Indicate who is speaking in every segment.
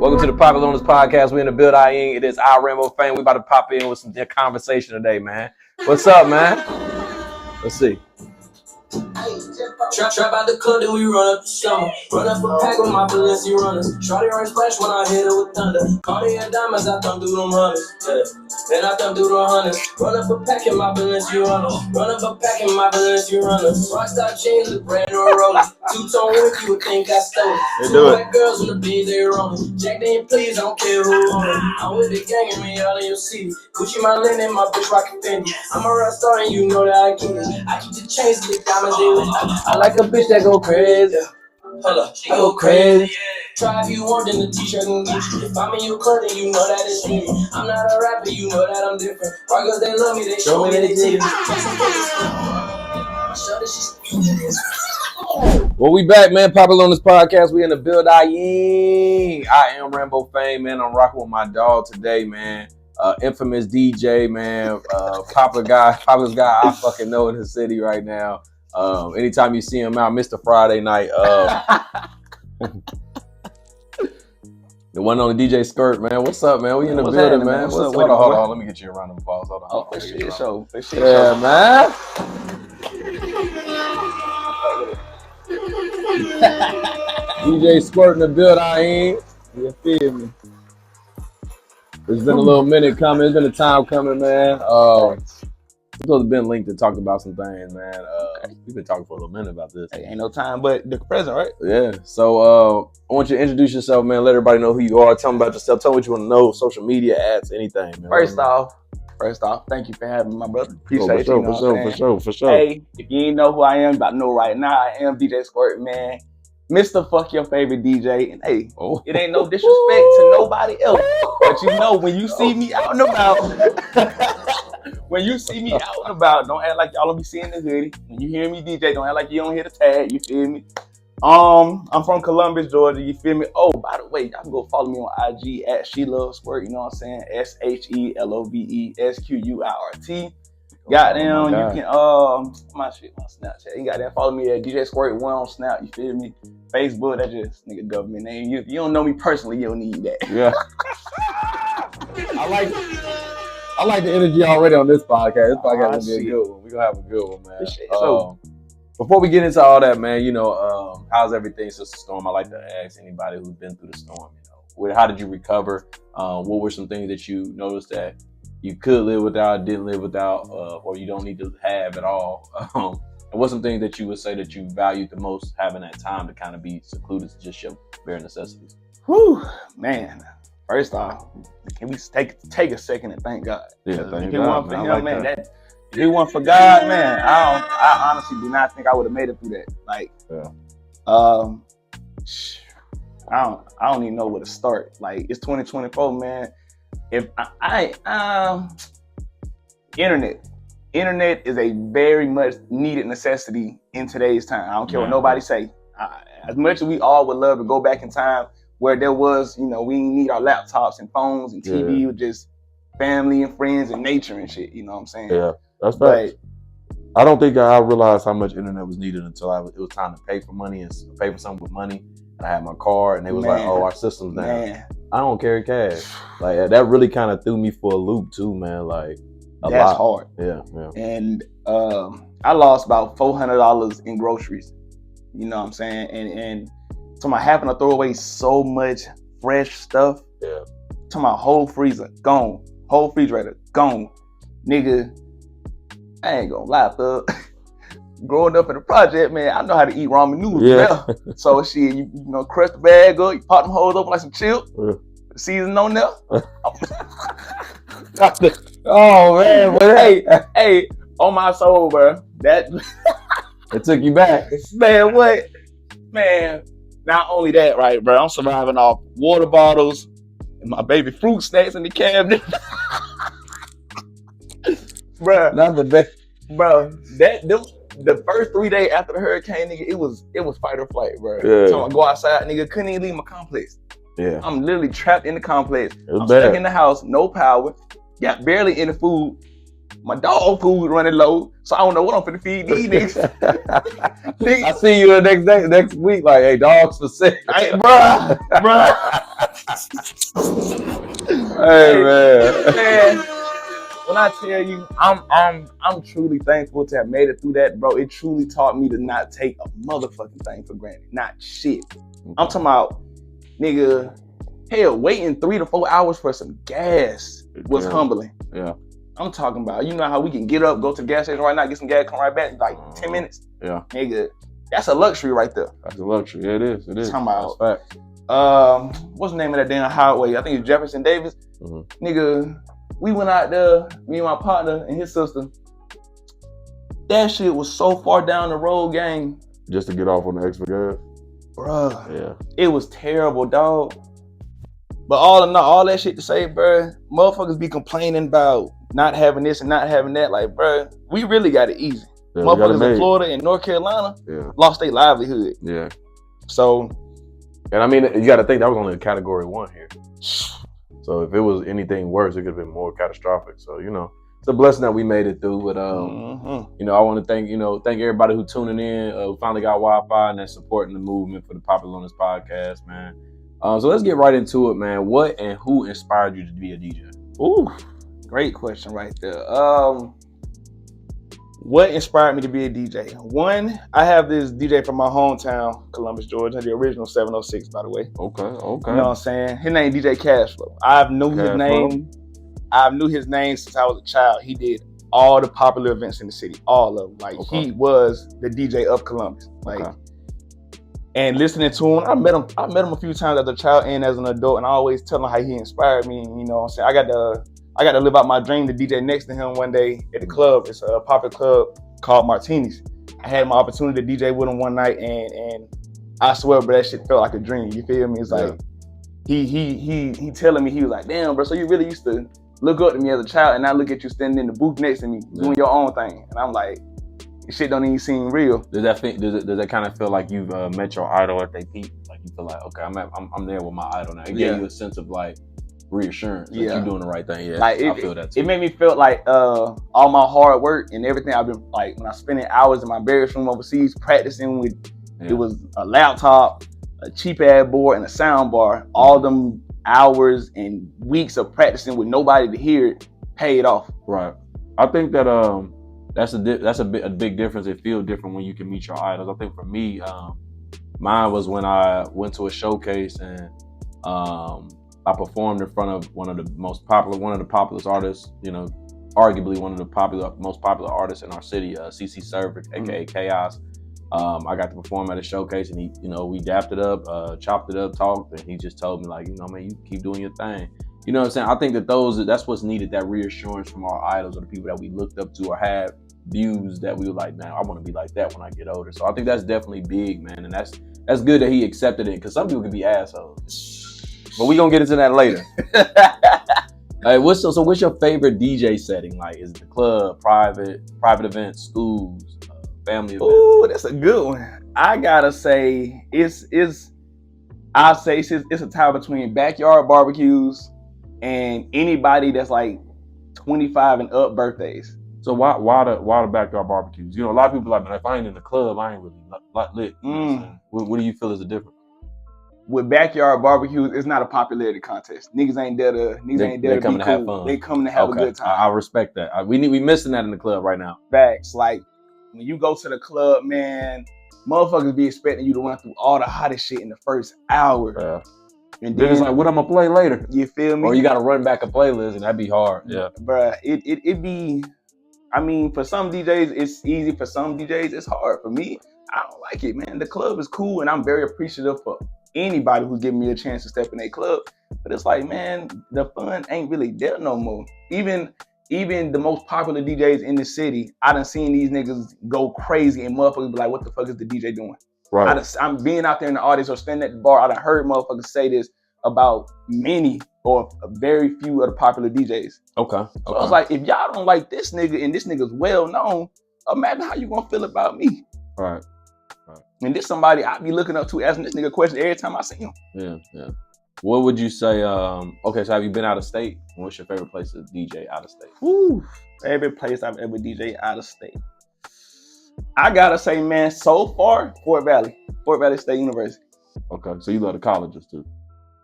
Speaker 1: Welcome to the Popular Loners Podcast. We in the building. It is our Rambo fame. We about to pop in with some conversation today, man. What's up, man? Let's see.
Speaker 2: Trap out the club, then we run up the summer. Run up a pack with my Balenci runners. Shawty run splash when I hit her with thunder. Cartier diamonds, I thumb through them hunters. Yeah. Then I thumb through them hunters. Run up a pack in my Balenci runners. Run up a pack in my Balenci runners. Rockstar chains with brand new rollers. Two-tone whip, you would think I stole it. Two black girls in the beans, they rolling. Jack Daniel, please, I don't care who on it. I'm with the gang and me all in your city. Gucci my linen, my bitch rockin' Fendi. I'm a rock star and you know that I get it. I keep the chains, the diamonds, they with I like a bitch that go crazy. Hold up, she go crazy. Try if you want, then the t-shirt and Gucci. If I'm in your club, then you know that it's me. I'm not a rapper, you know that I'm different. Why girls, they love me, they show me they titties.
Speaker 1: Well, we back, man. Popular on this podcast. We in the build. I am Rambo Fame, man. I'm rocking with my dog today, man. Infamous DJ, man. Popular guy I fucking know in the city right now. Anytime you see him out, Mr. Friday Night. The one on the DJ Squirt, man. What's up, man? We in the building, man. Hold on. Let me get you a round of applause. Hold on.
Speaker 2: Oh, for shit show.
Speaker 1: Yeah, man. DJ Squirt in the building. You feel me? It's been a little minute coming. It's been a time coming, man. We're supposed to been linked to talk about some things, man. We've been talking for a little minute about this.
Speaker 2: Hey, ain't no time but the present, right?
Speaker 1: Yeah. So I want you to introduce yourself, man. Let everybody know who you are. Tell them about yourself. Tell them what you want to know. Social media, ads, anything, man.
Speaker 2: First off, thank you for having me, my brother. Appreciate you.
Speaker 1: For sure.
Speaker 2: Hey, if you ain't know who I am, you about to know right now. I am DJ Squirt, man. Mr. Fuck Your Favorite DJ. And hey, it ain't no disrespect to nobody else. But you know, when you see me out and about, don't act like y'all don't be seeing the hoodie. When you hear me DJ, don't act like you don't hear the tag. You feel me? I'm from Columbus, Georgia. You feel me? Oh, by the way, y'all can go follow me on IG at She Loves Squirt. You know what I'm saying? SheLovesSquirt. Goddamn, you can my Snapchat. You goddamn follow me at DJ Squirt 1 on Snap. You feel me? Facebook, that's just nigga government name. You don't know me personally, you don't need that.
Speaker 1: Yeah. I like the energy already on this podcast. This podcast gonna be a good one. We're gonna have a good one, man. Before we get into all that, man, you know, how's everything since the storm? I like to ask anybody who's been through the storm, you know, how did you recover? What were some things that you noticed that you could live without, didn't live without, or you don't need to have at all? And what's some things that you would say that you valued the most, having that time to kind of be secluded to just your bare necessities?
Speaker 2: Whew, man. First off, can we take a second and thank God?
Speaker 1: Yeah, thank
Speaker 2: God.
Speaker 1: Man.
Speaker 2: Him, man. If it wasn't for God, man, I honestly do not think I would have made it through that. Like, I don't even know where to start. Like, it's 2024, man. If internet is a very much needed necessity in today's time. I don't care what nobody say. As much as we all would love to go back in time where there was, you know, we didn't need our laptops and phones and TV, with just family and friends and nature and shit. You know what I'm saying?
Speaker 1: Yeah, that's right. I don't think I realized how much internet was needed until it was time to pay for money and pay for something with money. I had my card and they was like, "Oh, our system's down." Man. I don't carry cash. Like that really kind of threw me for a loop too, man. Like
Speaker 2: that's hard.
Speaker 1: Yeah.
Speaker 2: And I lost about $400 in groceries. You know what I'm saying? And so my having to throw away so much fresh stuff.
Speaker 1: Yeah.
Speaker 2: To my whole freezer gone, whole refrigerator gone, nigga. I ain't gonna lie, thug. Growing up in the project, man, I know how to eat ramen noodles. Yeah. So shit, you know, crush the bag up, you pop them hoes open like some chips, season on there.
Speaker 1: Oh man, but
Speaker 2: hey, on my soul, bro. That
Speaker 1: it took you back,
Speaker 2: man. What, man? Not only that, right, bro? I'm surviving off water bottles and my baby fruit snacks in the cabinet, bro.
Speaker 1: Not the best,
Speaker 2: bro. The first 3 days after the hurricane, nigga, it was fight or flight, bro.
Speaker 1: Yeah.
Speaker 2: So I go outside, nigga, couldn't even leave my complex.
Speaker 1: Yeah.
Speaker 2: I'm literally trapped in the complex. I'm
Speaker 1: bad.
Speaker 2: Stuck in the house, no power, got barely any food. My dog food running low, so I don't know what I'm finna feed these niggas.
Speaker 1: I see you the next week, like, hey, dogs for sick.
Speaker 2: Bruh.
Speaker 1: Hey man.
Speaker 2: When I tell you, I'm truly thankful to have made it through that, bro. It truly taught me to not take a motherfucking thing for granted. Not shit. I'm talking about, nigga, hell, waiting 3 to 4 hours for some gas was humbling.
Speaker 1: Yeah.
Speaker 2: I'm talking about, you know how we can get up, go to the gas station right now, get some gas, come right back in like 10 minutes?
Speaker 1: Yeah.
Speaker 2: Nigga, that's a luxury right there.
Speaker 1: That's a luxury. Yeah, it is. It is.
Speaker 2: Talking about,
Speaker 1: that's fact.
Speaker 2: What's the name of that damn highway? I think it's Jefferson Davis. Nigga, we went out there, me and my partner and his sister. That shit was so far down the road, gang.
Speaker 1: Just to get off on the extra gas?
Speaker 2: Bruh.
Speaker 1: Yeah.
Speaker 2: It was terrible, dog. But all in all that shit to say, bruh, motherfuckers be complaining about not having this and not having that. Like, bruh, we really got it easy. Yeah, motherfuckers in Florida and North Carolina lost their livelihood.
Speaker 1: Yeah.
Speaker 2: So.
Speaker 1: And I mean, you got to think that was only a category 1 here. So if it was anything worse, it could have been more catastrophic. So, you know, it's a blessing that we made it through. But, you know, I want to thank everybody who tuning in, who finally got Wi-Fi and that's supporting the movement for the Popular LONER podcast, man. So let's get right into it, man. What and who inspired you to be a DJ?
Speaker 2: Ooh, great question right there. What inspired me to be a DJ? One, I have this DJ from my hometown, Columbus, Georgia, the original 706, by the way.
Speaker 1: Okay.
Speaker 2: You know what I'm saying? His name DJ Cashflow. I knew his name since I was a child. He did all the popular events in the city, all of them. Like, he was the DJ of Columbus. Like, and listening to him, I met him a few times as a child and as an adult, and I always tell him how he inspired me. And, you know what I'm saying? I got to live out my dream to DJ next to him one day at the club. It's a popular club called Martini's. I had my opportunity to DJ with him one night, and I swear, bro, that shit felt like a dream. You feel me? It's like he telling me, he was like, damn, bro, so you really used to look up to me as a child, and now look at you standing in the booth next to me doing your own thing. And I'm like, this shit don't even seem real.
Speaker 1: Does that kind of feel like you've met your idol at their peak? Like you feel like, okay, I'm there with my idol now. It gave you a sense of like reassurance that you're doing the right thing. Yeah, like I feel that too.
Speaker 2: It made me feel like all my hard work and everything I've been, like, when I spending hours in my barracks room overseas practicing with, it was a laptop, a cheap ass board, and a sound bar. All them hours and weeks of practicing with nobody to hear it paid off.
Speaker 1: Right. I think that that's a big difference. It feels different when you can meet your idols. I think for me, mine was when I went to a showcase and I performed in front of one of the popular artists, you know, arguably one of the most popular artists in our city, CC Server, aka Chaos. I got to perform at a showcase, and he, you know, we dapped it up, chopped it up, talked, and he just told me, like, you know, man, you keep doing your thing. You know what I'm saying? I think that that's what's needed, that reassurance from our idols or the people that we looked up to or had views that we were like, man, I want to be like that when I get older. So I think that's definitely big, man, and that's good that he accepted it, because some people can be assholes. But we gonna get into that later. Hey, what's your favorite DJ setting? Like, is it the club, private events, schools, family events?
Speaker 2: Ooh, that's a good one. I gotta say, it's a tie between backyard barbecues and anybody that's like 25 and up birthdays.
Speaker 1: So why the backyard barbecues? You know, a lot of people are like, man, if I ain't in the club, I ain't really lit. You know what I'm saying? What do you feel is the difference?
Speaker 2: With backyard barbecues, it's not a popularity contest. Niggas ain't there to be cool.
Speaker 1: Have fun.
Speaker 2: They coming to have a good time.
Speaker 1: I respect that. We missing that in the club right now.
Speaker 2: Facts. Like, when you go to the club, man, motherfuckers be expecting you to run through all the hottest shit in the first hour.
Speaker 1: Yeah. And then it's like, what I'm gonna play later?
Speaker 2: You feel me?
Speaker 1: Or you gotta run back a playlist, and that'd be hard. Yeah.
Speaker 2: Bruh, it be, I mean, for some DJs, it's easy. For some DJs, it's hard. For me, I don't like it, man. The club is cool, and I'm very appreciative for anybody who's giving me a chance to step in a club. But it's like, man, the fun ain't really there no more. Even the most popular DJs in the city, I done seen these niggas go crazy and motherfuckers be like, what the fuck is the DJ doing? Right. I'm being out there in the audience or standing at the bar, I done heard motherfuckers say this about many or very few of the popular DJs.
Speaker 1: Okay.
Speaker 2: So I was like, if y'all don't like this nigga and this nigga's well known, imagine how you gonna feel about me.
Speaker 1: Right.
Speaker 2: And this somebody I be looking up to, asking this nigga questions every time I see him.
Speaker 1: Yeah. What would you say? Okay, so have you been out of state? What's your favorite place to DJ out of state?
Speaker 2: Favorite place I've ever DJ out of state. I gotta say, man, so far, Fort Valley State University.
Speaker 1: Okay, so you love the colleges too.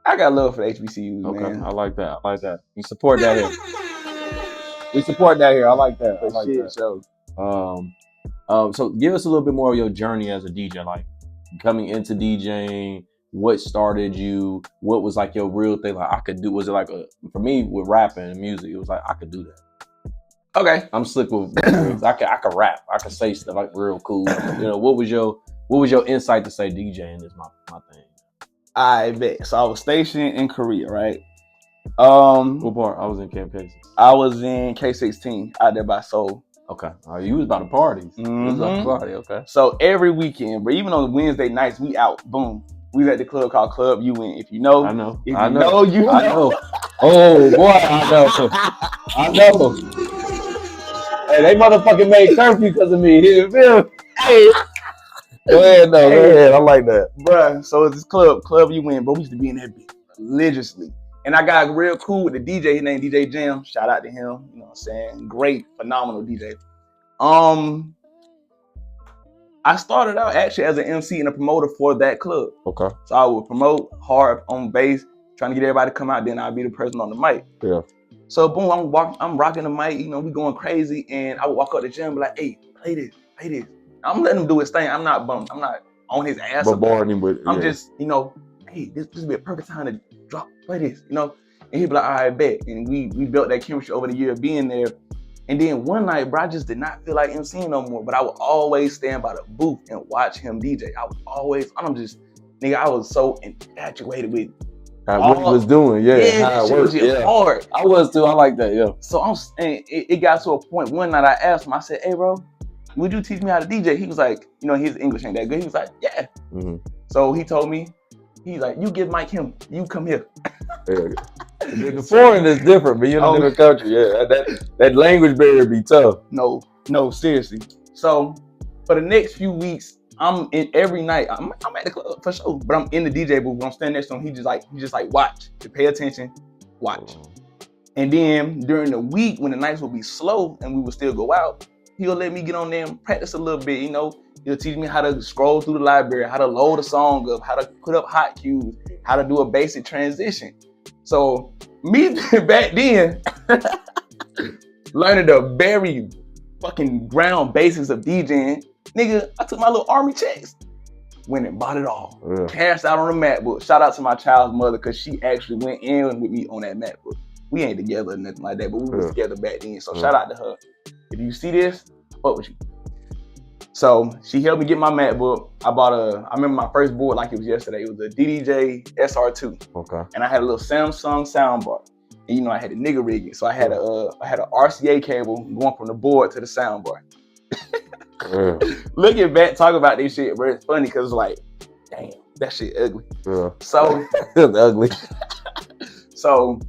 Speaker 3: I got love for the HBCUs,
Speaker 1: Okay,
Speaker 3: man.
Speaker 1: I like that. I like that. You support that here. We support that here. I like that. I like that. So give us a little bit more of your journey as a DJ, like coming into DJing. What started you? What was like your real thing? Like I could do. Was it like for me with rapping and music? It was like I could do that.
Speaker 3: Okay,
Speaker 1: I'm slick with lyrics. I could rap. I could say stuff like real cool. You know, what was your insight to say DJing is my thing?
Speaker 3: I bet. So I was stationed in Korea, right?
Speaker 1: What part? I was in Camp Casey.
Speaker 3: I was in K-16 out there by Seoul.
Speaker 1: Okay. You was about to parties.
Speaker 3: Mm-hmm.
Speaker 1: You was about to party. Okay.
Speaker 3: So every weekend, but even on Wednesday nights, we out. Boom. We was at the club called Club UN. If you know,
Speaker 1: I know.
Speaker 3: If you know, you know.
Speaker 1: I know. Oh boy, I know. I know. Hey, they motherfucking made curfew because of me. You feel? Hey. Go ahead, though. Go ahead. I like that.
Speaker 3: Bruh, so it's this Club UN, bro. We used to be in that bitch religiously. And I got real cool with the DJ. His name DJ Jam. Shout out to him. You know what I'm saying? Great, phenomenal DJ. I started out actually as an MC and a promoter for that club.
Speaker 1: Okay.
Speaker 3: So I would promote hard on bass, trying to get everybody to come out. Then I'd be the person on the mic.
Speaker 1: Yeah.
Speaker 3: So boom, I'm rocking the mic. You know, we going crazy. And I would walk up to the gym and be like, hey, play this. I'm letting him do his thing. I'm not bummed. I'm not on his ass.
Speaker 1: Bombarding him with.
Speaker 3: I'm just, you know, hey, this would be a perfect time to play this, you know. And he'd be like, all right, bet. And we built that chemistry over the year of being there. And then one night, bro, I just did not feel like MCing no more. But I would always stand by the booth and watch him DJ. I was so infatuated with
Speaker 1: what he was doing,
Speaker 3: how it worked. Hard.
Speaker 1: I was too. I like that, yeah.
Speaker 3: So it got to a point one night I asked him, I said, hey, bro, would you teach me how to DJ? He was like, you know, his English ain't that good. He was like, yeah. Mm-hmm. So he told me, he's like, you give Mike him, you come here.
Speaker 1: The foreign is different, but you're in a different country. Yeah, that language barrier be tough.
Speaker 3: No, seriously. So for the next few weeks, I'm in every night. I'm at the club for sure, but I'm in the DJ booth. I'm standing next to him. He just like watch, to pay attention, watch. And then during the week when the nights would be slow and we would still go out, he'll let me get on there and practice a little bit. You know, he'll teach me how to scroll through the library, how to load a song up, how to put up hot cues, how to do a basic transition. So me back then, learning the very fucking ground basics of DJing, nigga, I took my little army checks, went and bought it all, cashed out on a MacBook. Shout out to my child's mother, because she actually went in with me on that MacBook. We ain't together or nothing like that, but we was together back then. So shout out to her. If you see this, fuck with you. So she helped me get my MacBook. I remember my first board like it was yesterday. It was a DDJ SR2. Okay. And I had a little Samsung soundbar. And you know, I had a nigga rigging. So I had a RCA cable going from the board to the soundbar. Looking back, talking about this shit, bro, it's funny because it's like, damn, that shit ugly. Yeah. So
Speaker 1: it's ugly.
Speaker 3: So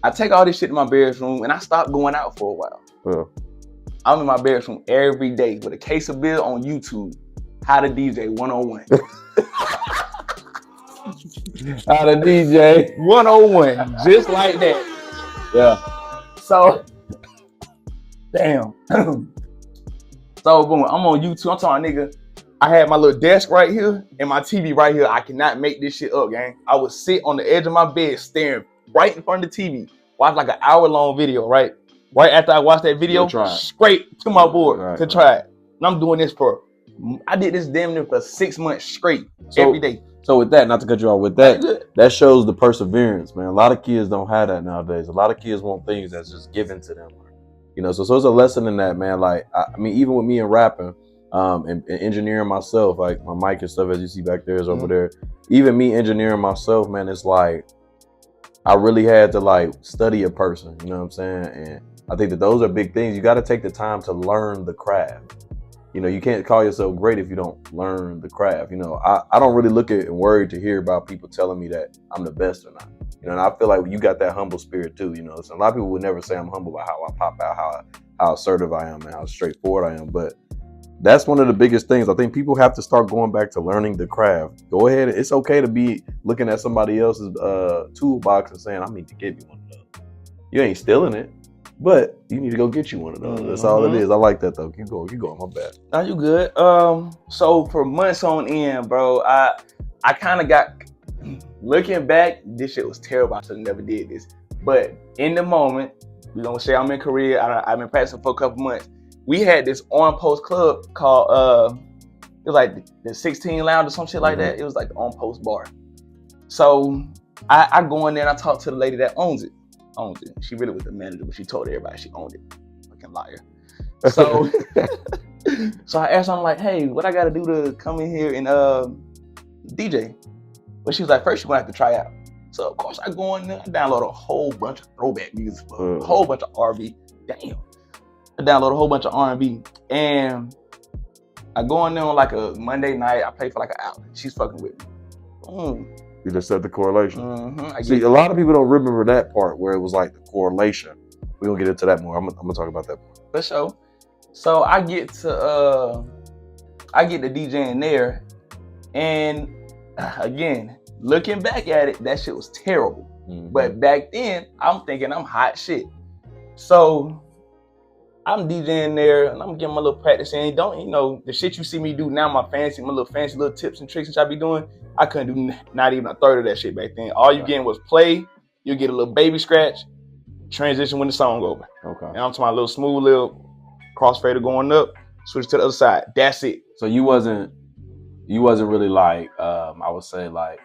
Speaker 3: I take all this shit to my bedroom and I stopped going out for a while. Yeah. I'm in my bedroom every day with a case of beer on YouTube. How to DJ 101.
Speaker 1: How to DJ
Speaker 3: 101. Just like that.
Speaker 1: Yeah.
Speaker 3: So, damn. So, boom, I'm on YouTube. I'm talking, nigga, I had my little desk right here and my TV right here. I cannot make this shit up, gang. I would sit on the edge of my bed staring right in front of the TV. Watch like an hour-long video, right? Right after I watched that video, straight to my board to try it. And I'm doing this I did this damn near for 6 months straight, every day.
Speaker 1: So with that, not to cut you off, with that shows the perseverance, man. A lot of kids don't have that nowadays. A lot of kids want things that's just given to them. You know, so it's a lesson in that, man. Like, I mean, even with me and rapping, and engineering myself, like my mic and stuff, as you see back there, is over there. Even me engineering myself, man, it's like, I really had to like study a person, you know what I'm saying? And I think that those are big things. You got to take the time to learn the craft. You know, you can't call yourself great if you don't learn the craft. You know, I don't really look at and worry to hear about people telling me that I'm the best or not. You know, and I feel like you got that humble spirit too. You know, so a lot of people would never say I'm humble about how I pop out, how assertive I am, and how straightforward I am. But that's one of the biggest things. I think people have to start going back to learning the craft. Go ahead. It's okay to be looking at somebody else's toolbox and saying, I need to give you one of those. You ain't stealing it, but you need to go get you one of those. That's all it is. I like that though. Keep going. My bad.
Speaker 3: Are you good? So for months on end, bro, I kind of got looking back, this shit was terrible. I should have never did this. But in the moment, we gonna say I'm in Korea. I've been practicing for a couple months. We had this on post club called it was like the 16 Lounge or some shit like that. It was like the on post bar. So I go in there and I talk to the lady that owns it. She really was the manager, but she told everybody she owned it. Fucking liar. So so I asked her, I'm like, hey, what I gotta do to come in here and DJ? But she was like, first you're gonna have to try out. So of course I go in there, I download a whole bunch of throwback music, a whole bunch of R&B. Damn. I download a whole bunch of R&B. And I go in there on like a Monday night, I play for like an hour. She's fucking with me.
Speaker 1: You just said the correlation. See, a lot of people don't remember that part where it was like the correlation. We're gonna get into that more. I'm gonna talk about that more.
Speaker 3: For sure. So I get to DJing there, and again, looking back at it, that shit was terrible. But back then, I'm thinking I'm hot shit. So I'm DJing there and I'm getting my little practice in. The shit you see me do now, my little fancy little tips and tricks that I be doing, I couldn't do not even a third of that shit back then. All you getting was play, you get a little baby scratch, transition when the song over. Okay. And I'm talking about a little smooth little crossfader going up, switch to the other side. That's it.
Speaker 1: So you wasn't really like, I would say like,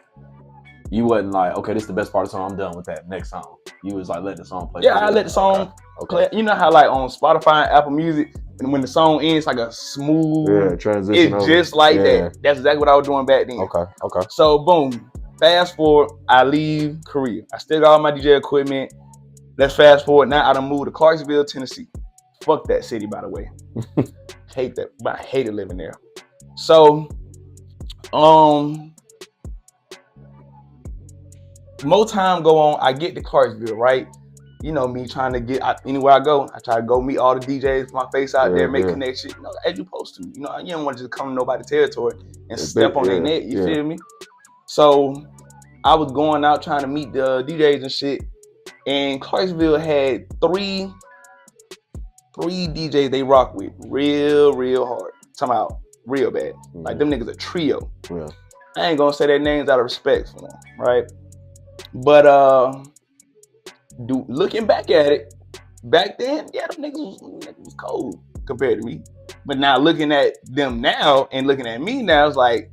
Speaker 1: you wasn't like, okay, this is the best part of the song, I'm done with that, next song. You was like, let the song play.
Speaker 3: Yeah, I let the song play. You know how like on Spotify and Apple Music, and when the song ends, like a smooth
Speaker 1: transition.
Speaker 3: It's just like that. That's exactly what I was doing back then.
Speaker 1: Okay.
Speaker 3: So boom, fast forward, I leave Korea. I still got all my DJ equipment. Let's fast forward. Now I done moved to Clarksville, Tennessee. Fuck that city, by the way. Hate that, but I hated living there. So, more time go on, I get to Clarksville, right? You know me trying to get anywhere I go. I try to go meet all the DJs, put my face out there, make connections, as you supposed to. You don't want to just come to nobody's territory and step on their neck. You feel me? So I was going out trying to meet the DJs and shit. And Clarksville had three DJs they rock with real hard. Talking about real bad. Like them niggas a trio. Yeah. I ain't gonna say their names out of respect for them, right? But looking back at it, back then, them niggas was cold compared to me. But now looking at them now and looking at me now, it's like,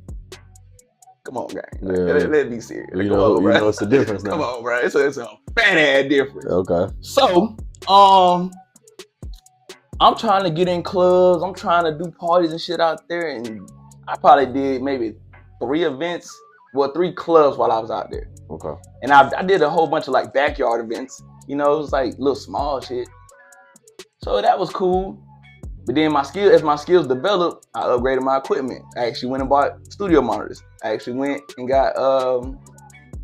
Speaker 3: come on, guy. Let's be serious.
Speaker 1: You know it's a difference now.
Speaker 3: Come on, bro. It's a fat ass difference.
Speaker 1: Okay.
Speaker 3: So, I'm trying to get in clubs. I'm trying to do parties and shit out there. And I probably did maybe 3 clubs while I was out there.
Speaker 1: Okay.
Speaker 3: And I did a whole bunch of like backyard events. It was like little small shit. So that was cool. But then as my skills developed, I upgraded my equipment. I actually went and bought studio monitors. I actually went and got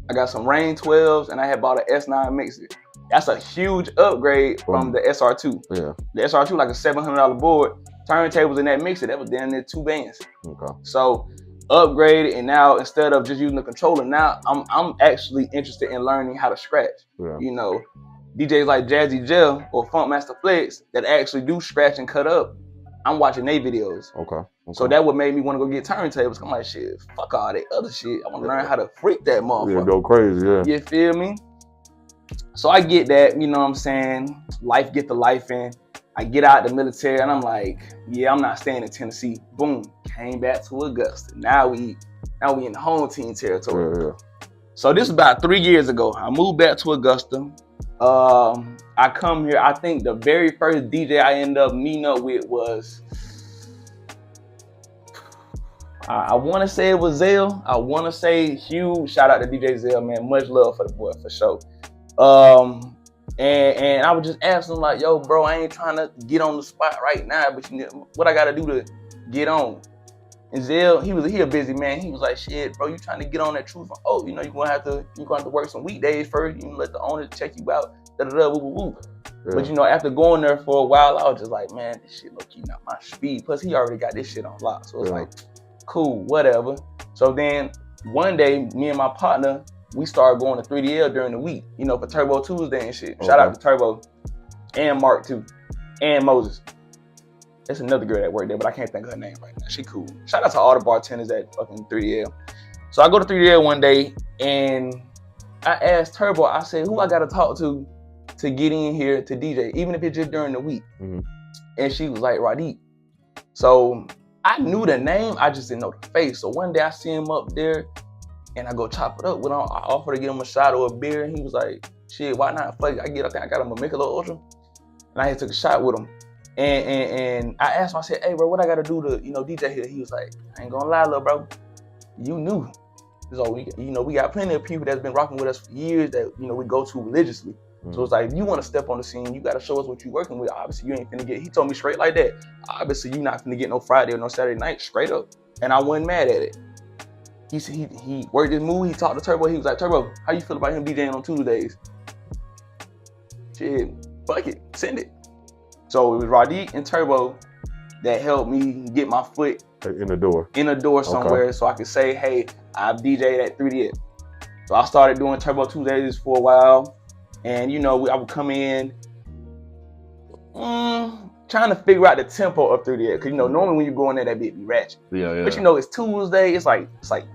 Speaker 3: I got some Rain 12s and I had bought an S9 mixer. That's a huge upgrade from the SR2. Yeah. The SR2 like a $700 board. Turntables in that mixer, that was down there 2 bands. Okay. So upgraded, and now instead of just using the controller, now I'm actually interested in learning how to scratch. Yeah. DJs like Jazzy Gel or Funkmaster Flex that actually do scratch and cut up, I'm watching their videos. Okay. So that what made me want to go get turntables. I'm like, shit, fuck all that other shit. I want to learn how to freak that motherfucker.
Speaker 1: Yeah, go crazy, yeah.
Speaker 3: You feel me? So I get that, you know what I'm saying? Life get the life in. I get out the military and I'm like, yeah, I'm not staying in Tennessee. Boom, came back to Augusta. Now we in the home team territory. Yeah. So this is about 3 years ago. I moved back to Augusta. I come here, I think the very first DJ I ended up meeting up with was, I want to say it was Zell. I want to say huge shout out to DJ Zell, man. Much love for the boy, for sure. And I was just asking him like, yo, bro, I ain't trying to get on the spot right now, but what I got to do to get on? And Zell, he a busy man. He was like, shit, bro, you trying to get on that truth? Oh, you're gonna have to work some weekdays first. You let the owner check you out. Yeah. But after going there for a while, I was just like, man, this shit low key not my speed. Plus, he already got this shit on lock. So it's like, cool, whatever. So then one day, me and my partner, we started going to 3DL during the week, for Turbo Tuesday and shit. Okay. Shout out to Turbo and Mark too, and Moses. There's another girl that worked there, but I can't think of her name right now. She cool. Shout out to all the bartenders at fucking 3DL. So I go to 3DL one day and I asked Turbo, I said, who I got to talk to get in here to DJ, even if it's just during the week. And she was like, Radiq. So I knew the name, I just didn't know the face. So one day I see him up there and I go chop it up. When I offered to get him a shot or a beer, and he was like, shit, why not? Fuck, I think I got him a Michelob Ultra. And I had took a shot with him. And I asked him, I said, hey bro, what I gotta do to, DJ here? He was like, I ain't gonna lie, little bro, you knew. So we got plenty of people that's been rocking with us for years that, we go to religiously. So it's like, if you want to step on the scene, you got to show us what you're working with. Obviously, you ain't finna get, he told me straight like that. Obviously, you not finna get no Friday or no Saturday night, straight up. And I wasn't mad at it. He said he worked his move, he talked to Turbo, he was like, Turbo, how you feel about him DJing on Tuesdays? Shit, fuck it, send it. So it was Radiq and Turbo that helped me get my foot
Speaker 1: in the door
Speaker 3: somewhere, so I could say, hey, I've DJed at 3DL. So I started doing Turbo Tuesdays for a while. And I would come in trying to figure out the tempo of 3DL. Because normally when you go in there, that bitch be ratchet.
Speaker 1: Yeah.
Speaker 3: But it's Tuesday, it's like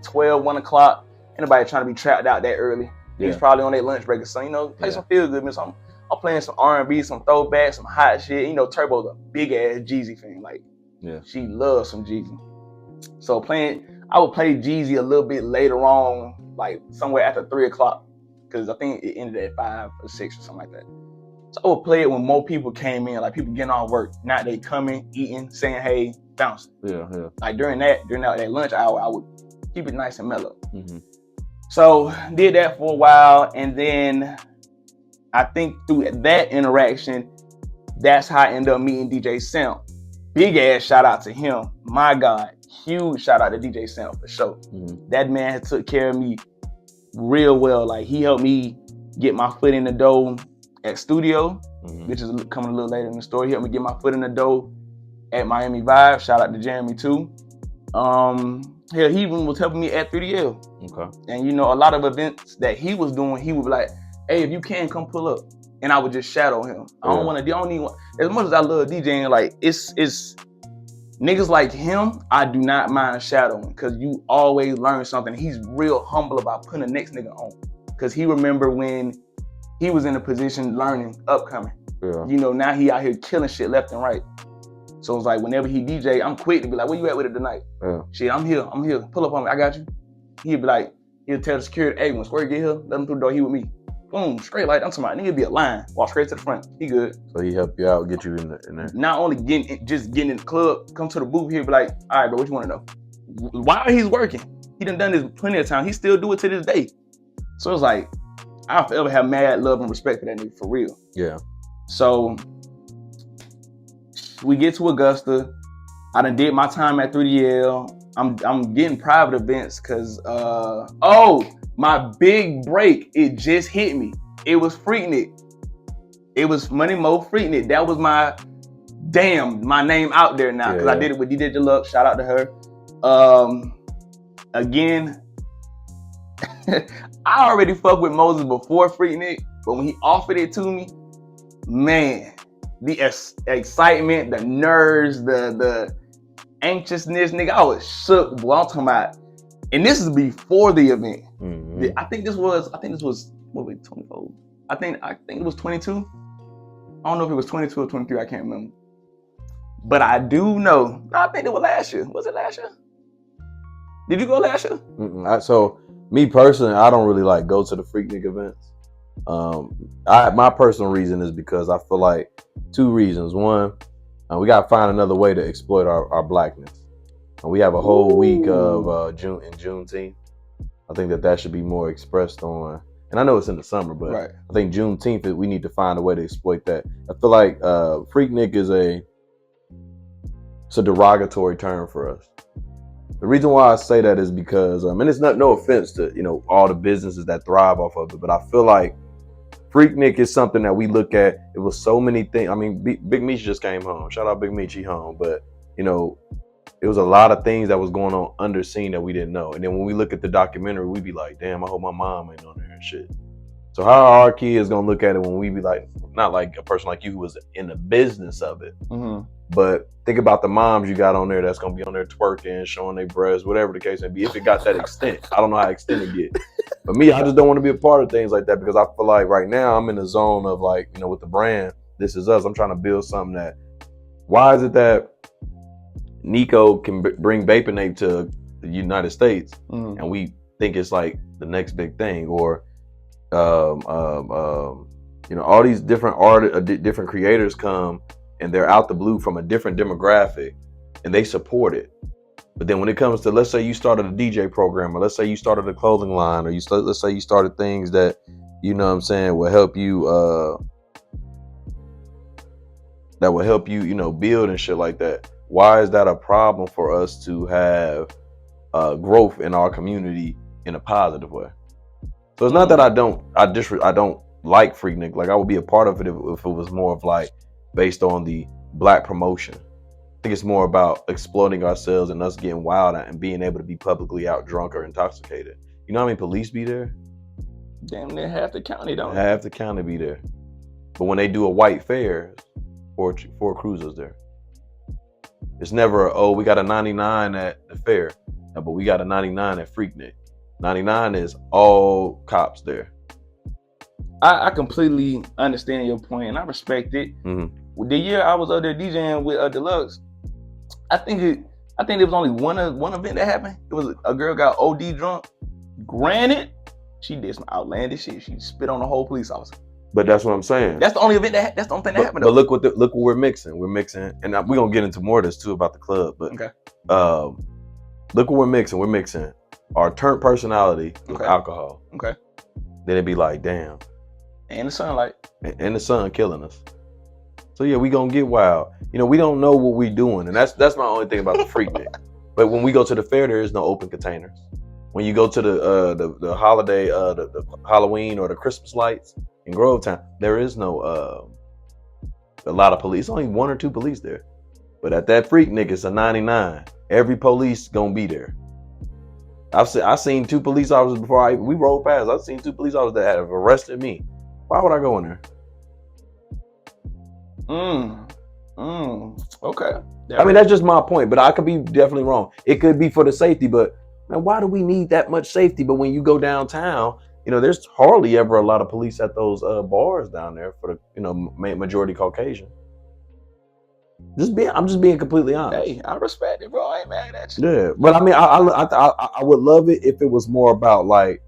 Speaker 3: 12, 1 o'clock. Ain't nobody trying to be trapped out that early. He's probably on their lunch break or something. Play some feel good music. I'm playing some R&B, some throwback, some hot shit. Turbo's a big ass Jeezy fan. Like, she loves some Jeezy. So I would play Jeezy a little bit later on, like somewhere after 3 o'clock. Because I think it ended at 5 or 6 or something like that. So I would play it when more people came in, like people getting off work. Now they coming, eating, saying, hey, bouncing. Yeah. Like during that lunch hour, I would keep it nice and mellow. So did that for a while. And then I think through that interaction, that's how I ended up meeting DJ Sam. Big ass shout out to him. My God, huge shout out to DJ Sam for sure. That man took care of me real well. Like he helped me get my foot in the door at Studio, which is coming a little later in the story. He helped me get my foot in the door at Miami Vibe. Shout out to Jeremy too. Hell, he even was helping me at 3DL. Okay. And a lot of events that he was doing, he would be like, hey, if you can, come pull up. And I would just shadow him. I don't need one. As much as I love DJing, like it's niggas like him, I do not mind shadowing because you always learn something. He's real humble about putting the next nigga on because he remember when he was in a position learning, upcoming. Yeah. Now he out here killing shit left and right. So it's like whenever he DJ, I'm quick to be like, where you at with it tonight? Yeah. Shit, I'm here. Pull up on me. I got you. He'll be like, he'll tell the security, hey, when Squirt get here, let him through the door, he with me. Boom, straight like I'm talking about. Nigga be a line, walk straight to the front. He good.
Speaker 1: So he help you out, get you in there.
Speaker 3: Not only getting in the club, come to the booth here, be like, all right, bro, what you want to know? While he's working, he done this plenty of time. He still do it to this day. So it's like, I forever have mad love and respect for that nigga for real. Yeah. So we get to Augusta. I done did my time at 3DL. I'm getting private events because my big break, it just hit me. It was Freaknik. It was Money Mo Freaknik. That was my name out there now because I did it with DJ Deluxe. Shout out to her. Again, I already fucked with Moses before Freaknik, but when he offered it to me, man, the excitement, the nerves, the anxiousness, nigga, I was shook. Boy, I'm talking about, and this is before the event. Mm-hmm. I think this was what was it, 24? I think it was 22. I don't know if it was 22 or 23. I can't remember. But I do know. I think it was last year. Was it last year? Did you go last year?
Speaker 1: So me personally, I don't really like go to the Freaknik events. My personal reason is because I feel like two reasons. One, we gotta find another way to exploit our blackness. And we have a whole week of Juneteenth. I think that should be more expressed on. And I know it's in the summer, but right. I think Juneteenth, we need to find a way to exploit that. I feel like Freaknik is it's a derogatory term for us. The reason why I say that is because, and it's no offense to all the businesses that thrive off of it, but I feel like Freaknik is something that we look at. It was so many things. I mean, Big Meech just came home. Shout out Big Meech, he home. But it was a lot of things that was going on under scene that we didn't know. And then when we look at the documentary, we be like, damn, I hope my mom ain't on there and shit. So how are our kids gonna look at it when we be like, not like a person like you who was in the business of it, But think about the moms you got on there that's gonna be on there twerking, showing their breasts, whatever the case may be. If it got that extent, I don't know how extended it get. But me, I just don't want to be a part of things like that because I feel like right now I'm in the zone of like, you know, with the brand, This Is Us. I'm trying to build something that. Why is it that Nico can bring vaping ape to the United States and we think it's like the next big thing, or you know, all these different different creators come and they're out the blue from a different demographic and they support it. But then when it comes to, let's say you started a DJ program, or let's say you started a clothing line, or let's say you started things that, you know what I'm saying, will help you you know, build and shit like that. Why is that a problem for us to have growth in our community in a positive way? So it's not that I don't like Freaknik. Like I would be a part of it if it was more of like based on the black promotion. I think it's more about exploiting ourselves and us getting wild and being able to be publicly out drunk or intoxicated. You know how many police be there?
Speaker 3: Damn near half the county, don't
Speaker 1: Half the county be there. But when they do a white fair, four cruisers there. It's never, oh, we got a 99 at the fair. No, but we got a 99 at Freaknik. 99 is all cops there.
Speaker 3: I completely understand your point and I respect it. Mm-hmm. The year I was up there DJing with Deluxe, I think there was only one event that happened. It was a girl got OD drunk. Granted, she did some outlandish shit. She spit on the whole police officer.
Speaker 1: But that's what I'm saying.
Speaker 3: That's the only event that's the only thing that happened.
Speaker 1: But look what we're mixing. We're mixing, and we're gonna get into more of this too about the club. But
Speaker 3: okay.
Speaker 1: Look what we're mixing. We're mixing our turnt personality with alcohol.
Speaker 3: Okay.
Speaker 1: Then it'd be like, damn.
Speaker 3: And the sunlight.
Speaker 1: And the sun killing us. So yeah, we gonna get wild. You know, we don't know what we're doing, and that's my only thing about the Freaknik. But when we go to the fair, there is no open containers. When you go to the holiday, the Halloween or the Christmas lights in Grovetown, there is no a lot of police. Only 1 or 2 police there. But at that Freaknik, it's a 99. Every police gonna be there. I seen 2 police officers before we rolled past. I've seen 2 police officers that have arrested me. Why would I go in there?
Speaker 3: Okay.
Speaker 1: I mean, that's just my point, but I could be definitely wrong. It could be for the safety, but man, why do we need that much safety? But when you go downtown, you know, there's hardly ever a lot of police at those bars down there for the, you know, majority Caucasian. I'm just being completely honest.
Speaker 3: Hey, I respect it, bro. I ain't mad at you.
Speaker 1: Yeah, but I mean, I would love it if it was more about like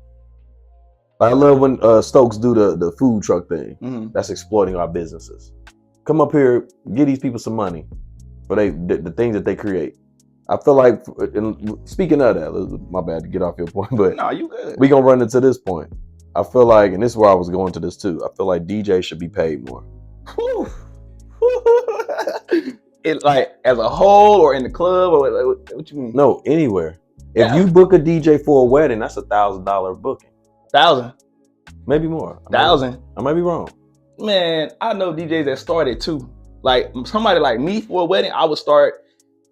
Speaker 1: I love when Stokes do the food truck thing. Mm-hmm. That's exploiting our businesses. Come up here, give these people some money for the things that they create. I feel like, speaking of that, my bad to get off your point, but
Speaker 3: no, you good.
Speaker 1: We gonna run into this point. I feel like, and this is where I was going to this too. I feel like DJ should be paid more.
Speaker 3: It like as a whole, or in the club, or what you mean?
Speaker 1: No, anywhere. If you book a DJ for a wedding, that's $1,000 booking.
Speaker 3: 1,000,
Speaker 1: maybe more.
Speaker 3: 1,000.
Speaker 1: I might be wrong.
Speaker 3: Man, I know DJs that started too. Like somebody like me for a wedding, I would start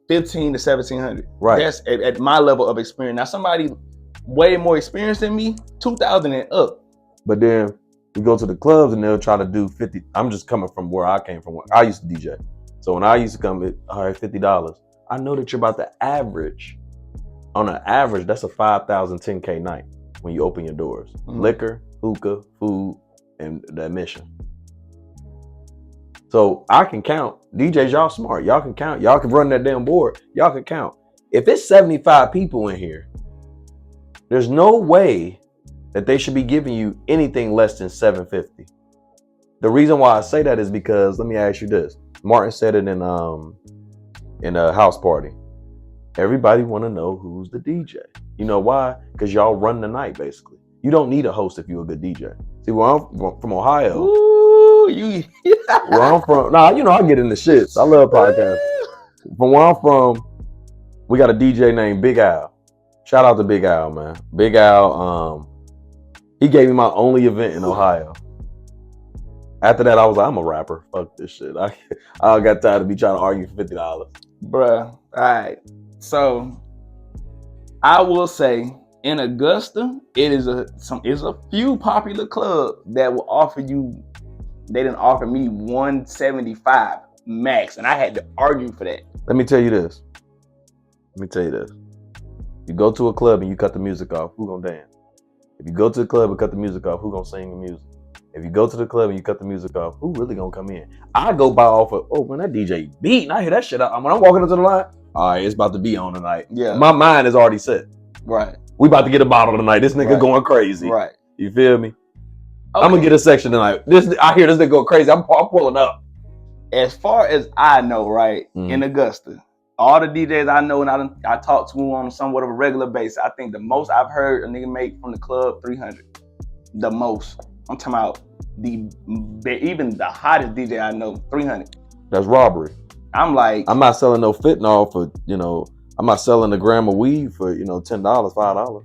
Speaker 3: 1,500 to 1,700.
Speaker 1: Right.
Speaker 3: That's at my level of experience. Now somebody way more experienced than me, 2,000 and up.
Speaker 1: But then we go to the clubs and they'll try to do 50. I'm just coming from where I came from. I used to DJ. So when I used to come at $50, I know that you're about to average. On an average, that's a 5,000 10K night when you open your doors. Mm-hmm. Liquor, hookah, food, and the admission. So I can count. DJs, y'all smart. Y'all can count. Y'all can run that damn board. Y'all can count. If it's 75 people in here, there's no way that they should be giving you anything less than $750. The reason why I say that is because, let me ask you this. Martin said it in a house party. Everybody want to know who's the DJ. You know why? Because y'all run the night, basically. You don't need a host if you're a good DJ. See, where I'm from Ohio.
Speaker 3: Ooh,
Speaker 1: where I'm from, you know, I get into shits. I love podcasts. From where I'm from, we got a DJ named Big Al. Shout out to Big Al, man. Big Al, he gave me my only event in Ohio. After that, I was like, I'm a rapper. Fuck this shit. I got tired of me trying to argue for $50.
Speaker 3: Bruh, all right. So, I will say, in Augusta, it's a few popular clubs that will offer you. They didn't offer me $175 max, and I had to argue for that.
Speaker 1: Let me tell you this. You go to a club and you cut the music off, who gonna dance? If you go to the club and cut the music off, who gonna sing the music? If you go to the club and you cut the music off, who really gonna come in? I go by off of, oh man, that DJ beat, and I hear that shit out. When I'm walking into the line, all right, it's about to be on tonight.
Speaker 3: Yeah.
Speaker 1: My mind is already set.
Speaker 3: Right.
Speaker 1: We about to get a bottle tonight. This nigga going crazy.
Speaker 3: Right.
Speaker 1: You feel me?
Speaker 3: Okay.
Speaker 1: I'm gonna get a section tonight. I hear this nigga go crazy. I'm pulling up.
Speaker 3: As far as I know, right, in Augusta, all the DJs I know and I talk to on somewhat of a regular basis, I think the most I've heard a nigga make from the club, 300. The most. I'm talking about even the hottest DJ I know, 300.
Speaker 1: That's robbery.
Speaker 3: I'm like,
Speaker 1: I'm not selling no fentanyl for, I'm not selling a gram of weed for, $10, $5.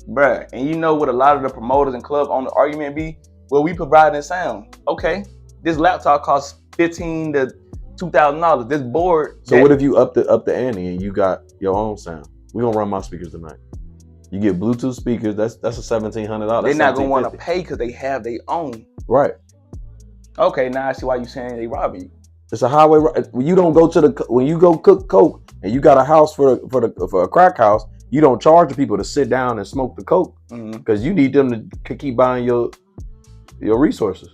Speaker 3: Bruh, and you know what a lot of the promoters and club on the argument be? Well, we providing sound. Okay, this laptop costs $1,500 to $2,000. This board.
Speaker 1: So what if you up the ante and you got your own sound? We gonna run my speakers tonight. You get Bluetooth speakers. That's a $1,700.
Speaker 3: They're not gonna want to pay because they have their own.
Speaker 1: Right.
Speaker 3: Okay, now I see why you saying they robbing you.
Speaker 1: It's a highway. When you don't go when you go cook coke and you got a house for a crack house, you don't charge the people to sit down and smoke the coke because you need them to keep buying your resources.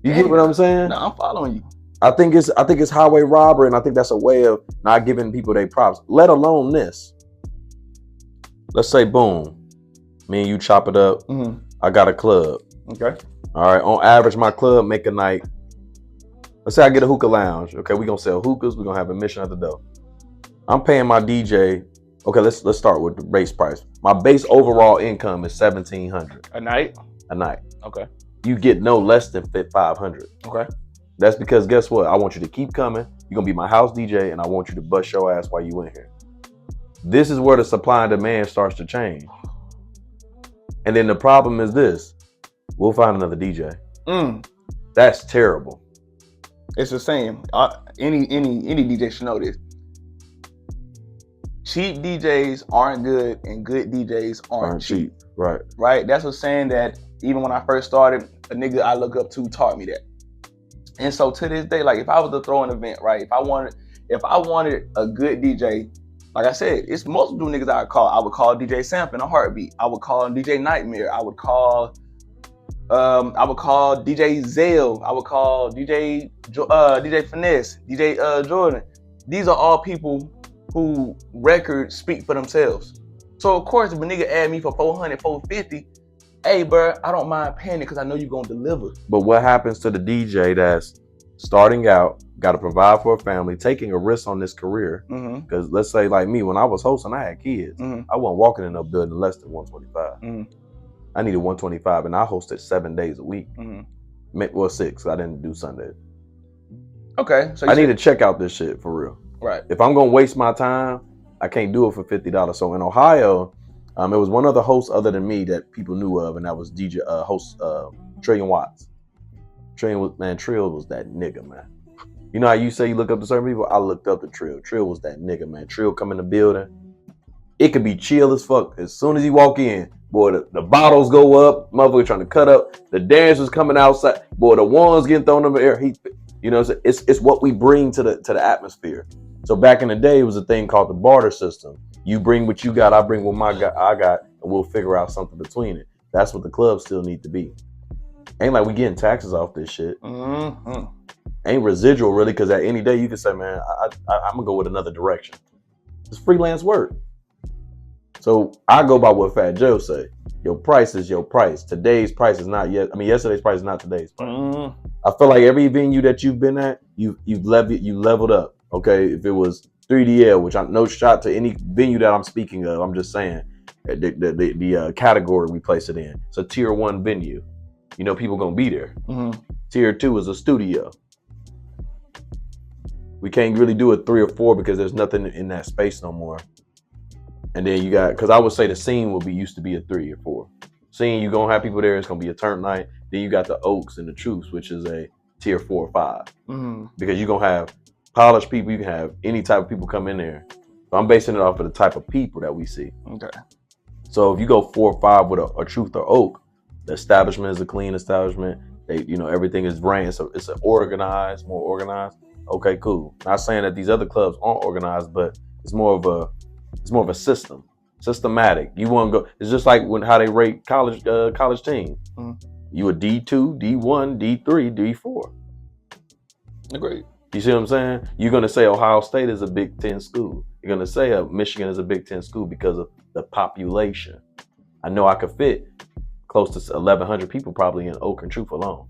Speaker 1: You get what I'm saying?
Speaker 3: No, I'm following you.
Speaker 1: I think it's highway robbery, and I think that's a way of not giving people their props. Let alone this. Let's say, boom, me and you chop it up. I got a club.
Speaker 3: Okay.
Speaker 1: All right. On average, my club make a night. Let's say I get a hookah lounge. Okay, we're gonna sell hookahs. We're gonna have admission at the door. I'm paying my DJ. Okay, let's start with the base price. My base overall income is $1,700
Speaker 3: a night. Okay.
Speaker 1: You get no less than $500.
Speaker 3: Okay.
Speaker 1: That's because guess what? I want you to keep coming. You're gonna be my house DJ, and I want you to bust your ass while you in here. This is where the supply and demand starts to change. And then the problem is this: we'll find another DJ. That's terrible.
Speaker 3: It's the same. Any DJ should know this. Cheap DJs aren't good, and good DJs aren't cheap.
Speaker 1: Right.
Speaker 3: Right. That's what's saying that even when I first started, a nigga I look up to taught me that. And so to this day, like if I was to throw an event, right? If I wanted a good DJ, like I said, it's multiple niggas I would call. I would call DJ Samp in a heartbeat. I would call DJ Nightmare. I would call DJ Zell. I would call DJ Finesse, DJ Jordan. These are all people who records speak for themselves. So of course, if a nigga add me for 400, 450, hey, bro, I don't mind paying it because I know you're gonna deliver.
Speaker 1: But what happens to the DJ that's starting out, got to provide for a family, taking a risk on this career? Because let's say like me, when I was hosting, I had kids. I wasn't walking in a building less than 125. I needed 125, and I hosted 7 days a week. Well, 6. I didn't do Sundays.
Speaker 3: Okay, so
Speaker 1: I need to check out this shit for real.
Speaker 3: Right.
Speaker 1: If I'm gonna waste my time, I can't do it for $50. So in Ohio, it was one other host other than me that people knew of, and that was host Trillion Watts. Trill was that nigga, man. You know how you say you look up to certain people? I looked up to Trill. Trill was that nigga, man. Trill come in the building. It could be chill as fuck. As soon as he walk in, boy, the bottles go up. Motherfucker trying to cut up. The dancers coming outside. Boy, the ones getting thrown in the air. It's what we bring to the atmosphere. So back in the day, it was a thing called the barter system. You bring what you got, I bring what I got, and we'll figure out something between it. That's what the clubs still need to be. Ain't like we getting taxes off this shit. Ain't residual really, because at any day you can say, man, I'm gonna go with another direction. It's freelance work. So I go by what Fat Joe say. Your price is your price. Today's price is not yesterday's price is not today's price. I feel like every venue that you've been at, you leveled up. Okay, if it was 3DL, which I'm no shot to any venue that I'm speaking of, I'm just saying the category we place it in. It's a tier 1 venue. You know, people gonna be there. Tier 2 is a studio. We can't really do a 3 or 4 because there's nothing in that space no more. And then you got, because I would say the scene used to be a 3 or 4. Scene, you're gonna have people there. It's gonna be a turn night. Then you got the Oaks and the Truths, which is a tier 4 or 5. Because you're gonna have polished people. You can have any type of people come in there. So I'm basing it off of the type of people that we see.
Speaker 3: Okay.
Speaker 1: So if you go 4 or 5 with a Truth or Oak, the establishment is a clean establishment. They, you know, everything is ran, so it's organized, more organized. Okay, cool. Not saying that these other clubs aren't organized, but it's more of a system, systematic. You want to go? It's just like how they rate college teams. You a D2, D1, D3, D4.
Speaker 3: Agreed.
Speaker 1: You see what I'm saying? You're gonna say Ohio State is a Big Ten school. You're gonna say Michigan is a Big Ten school because of the population. I know I could fit close to 1,100 people probably in Oak and Truth alone.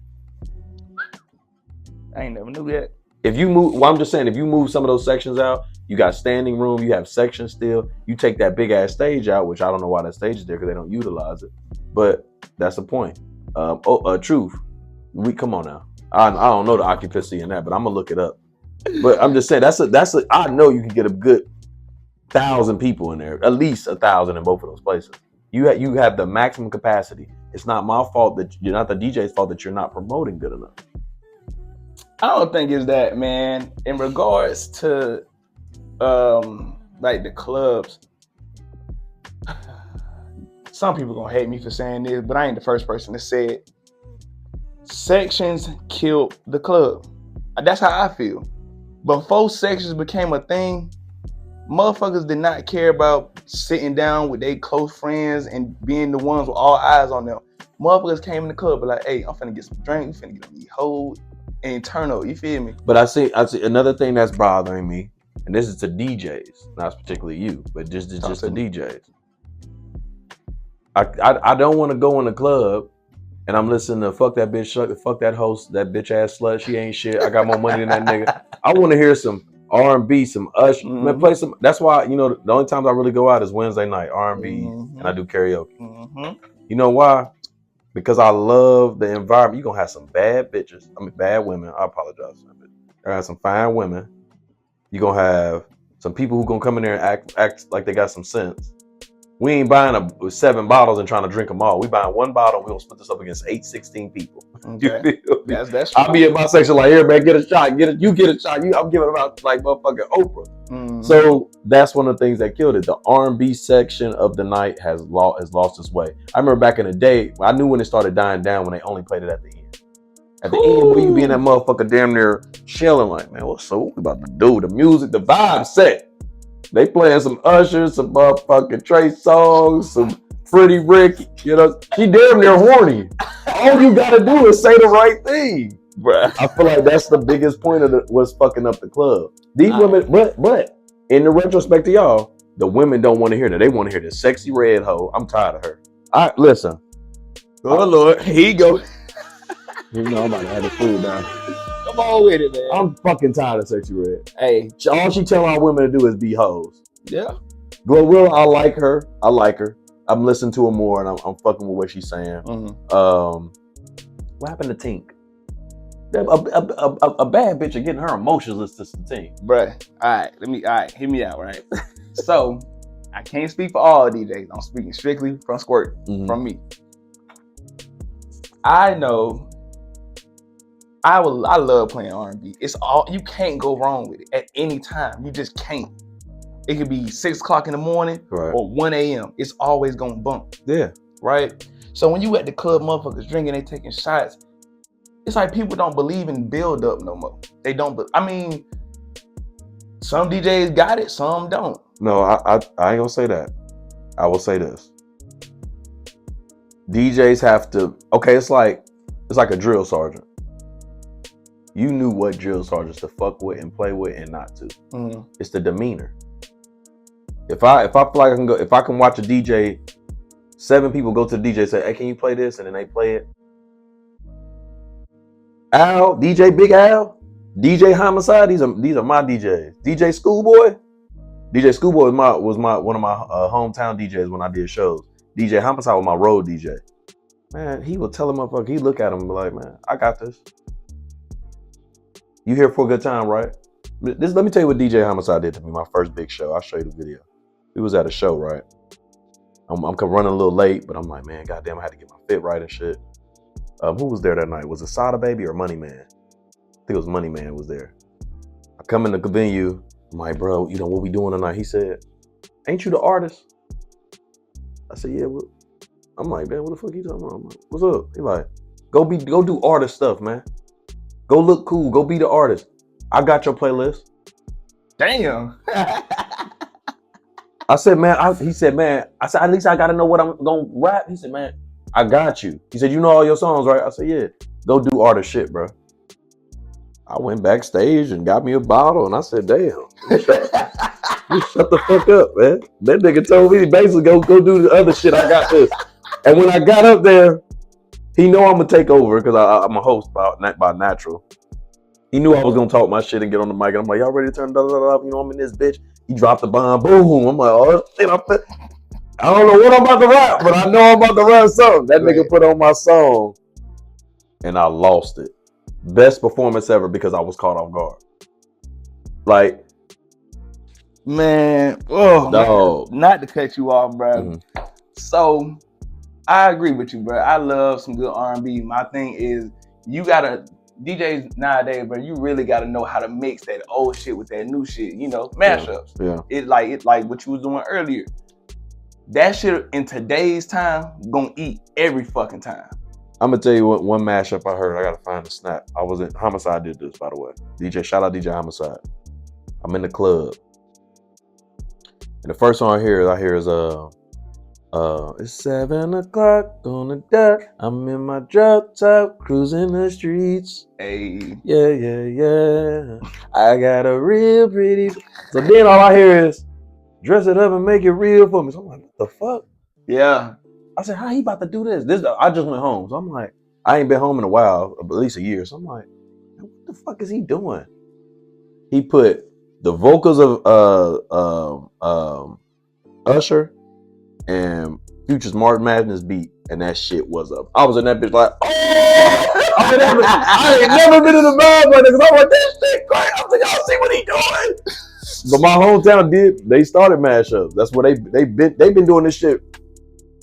Speaker 3: I ain't never knew that.
Speaker 1: If you move, well, I'm just saying, if you move some of those sections out, you got standing room, you have sections still. You take that big ass stage out, which I don't know why that stage is there because they don't utilize it. But that's the point. Truth. Come on now. I don't know the occupancy in that, but I'm gonna look it up. But I'm just saying I know you can get a good 1,000 people in there, at least 1,000 in both of those places. You have the maximum capacity. It's not my fault that you're not the DJ's fault that you're not promoting good enough.
Speaker 3: I don't think it's that, man. In regards to like the clubs, some people gonna hate me for saying this, but I ain't the first person to say it. Sections killed the club. That's how I feel. Before sections became a thing, motherfuckers did not care about sitting down with their close friends and being the ones with all eyes on them. Motherfuckers came in the club, but like, hey, I'm finna get some drinks, finna get on these hoes, and turn up. You feel me?
Speaker 1: But I see another thing that's bothering me, and this is to DJs, not particularly you, but just to DJs. I don't want to go in the club and I'm listening to fuck that bitch, fuck that host, that bitch ass slut. She ain't shit. I got more money than that nigga. I want to hear some R&B, some Usher. Man, play some. That's why, you know, the only times I really go out is Wednesday night, R&B, and I do karaoke. You know why? Because I love the environment. You're going to have some bad bitches. I mean, bad women. I apologize. You're going to have some fine women. You're going to have some people who going to come in there and act like they got some sense. We ain't buying 7 bottles and trying to drink them all. We buying 1 bottle and we gonna split this up against 16 people.
Speaker 3: Okay. That's
Speaker 1: I'll be in my section like, here, man, get a shot. You get a shot. I'm giving them out like motherfucking Oprah. So that's one of the things that killed it. The R&B section of the night has lost its way. I remember back in the day, I knew when it started dying down when they only played it at the end. At the end, where you be in that motherfucker damn near chilling like, man, what we about to do? The music, the vibe set. They playing some Usher, some motherfucking Trey Songz, some Freddie Ricky. You know, she damn near horny. All you gotta do is say the right thing. Bruh. I feel like that's the biggest point of what's fucking up the club. These women, but in the retrospect to y'all, the women don't want to hear that. They want to hear the sexy red hoe. I'm tired of her. Listen.
Speaker 3: Oh Lord, here you go.
Speaker 1: You know I'm about to have the food now.
Speaker 3: Come on with it, man.
Speaker 1: I'm fucking tired of sexy red.
Speaker 3: Hey,
Speaker 1: all she tell our women to do is be hoes.
Speaker 3: Yeah.
Speaker 1: Glorilla, I like her. I'm listening to her more, and I'm fucking with what she's saying. What happened to Tink? A bad bitch of getting her emotions to some Tink.
Speaker 3: Bruh, all right, hear me out, right? So, I can't speak for all DJs. I'm speaking strictly from Squirt, from me. I know. I love playing R&B. It's all, you can't go wrong with it at any time. You just can't. It could be 6 o'clock in the morning or 1 a.m. It's always gonna bump.
Speaker 1: Yeah.
Speaker 3: Right? So when you at the club, motherfuckers drinking, they taking shots, it's like people don't believe in build up no more. They don't, I mean, some DJs got it, some don't.
Speaker 1: No, I ain't gonna say that. I will say this. DJs have to, okay, it's like a drill sergeant. You knew what drill sergeants to fuck with and play with and not to. It's the demeanor. If I feel like if I can watch a DJ, 7 people go to the DJ and say, hey, can you play this? And then they play it. Al, DJ Big Al, DJ Homicide, these are my DJs. DJ Schoolboy was one of my hometown DJs when I did shows. DJ Homicide was my road DJ. Man, he would tell him, motherfucker, he'd look at him and be like, man, I got this. You here for a good time, right? Let me tell you what DJ Homicide did to me, my first big show. I'll show you the video. We was at a show, right? I'm running a little late, but I'm like, man, goddamn, I had to get my fit right and shit. Who was there that night? Was it Sada Baby or Money Man? I think it was Money Man was there. I come in the venue. I'm like, bro, you know what we doing tonight? He said, ain't you the artist? I said, yeah. I'm like, man, what the fuck you talking about? I'm like, what's up? He like, Go do artist stuff, man. Go look cool. Go be the artist. I got your playlist.
Speaker 3: Damn.
Speaker 1: I said, man, he said, man, I said, at least I got to know what I'm going to rap. He said, man, I got you. He said, you know all your songs, right? I said, yeah. Go do artist shit, bro. I went backstage and got me a bottle, and I said, damn. You shut the fuck up, man. That nigga told me basically go do the other shit. I got this. And when I got up there, he know I'm going to take over because I'm a host by natural. He knew I was going to talk my shit and get on the mic. And I'm like, y'all ready to turn up? You know, I'm in this bitch. He dropped the bomb. Boom. I'm like, oh, shit. I don't know what I'm about to rap, but I know I'm about to rap something. That nigga put on my song, and I lost it. Best performance ever because I was caught off guard. Like,
Speaker 3: man, man, not to cut you off, bro. Mm-hmm. So, I agree with you, bro. I love some good R&B. My thing is, you gotta DJs nowadays, bro. You really gotta know how to mix that old shit with that new shit. You know, mashups.
Speaker 1: Yeah.
Speaker 3: It's like what you was doing earlier. That shit in today's time gonna eat every fucking time.
Speaker 1: I'm gonna tell you what one mashup I heard. I gotta find the snap. I was in Homicide did this, by the way. Shout out DJ Homicide. I'm in the club, and the first song I hear is it's 7 o'clock on the dot. I'm in my drop top, cruising the streets.
Speaker 3: Hey,
Speaker 1: yeah. I got a real pretty. So then all I hear is dress it up and make it real for me. So I'm like, what the fuck?
Speaker 3: Yeah.
Speaker 1: I said, how he about to do this? I just went home. So I'm like, I ain't been home in a while, at least a year. So I'm like, what the fuck is he doing? He put the vocals of Usher and Future's March Madness beat, and that shit was up. I was in that bitch like, oh! I ain't never been in the vibe like this. I'm like, this shit great. I was like, y'all see what he doing? But my hometown they started mashups. That's what they've been doing this shit.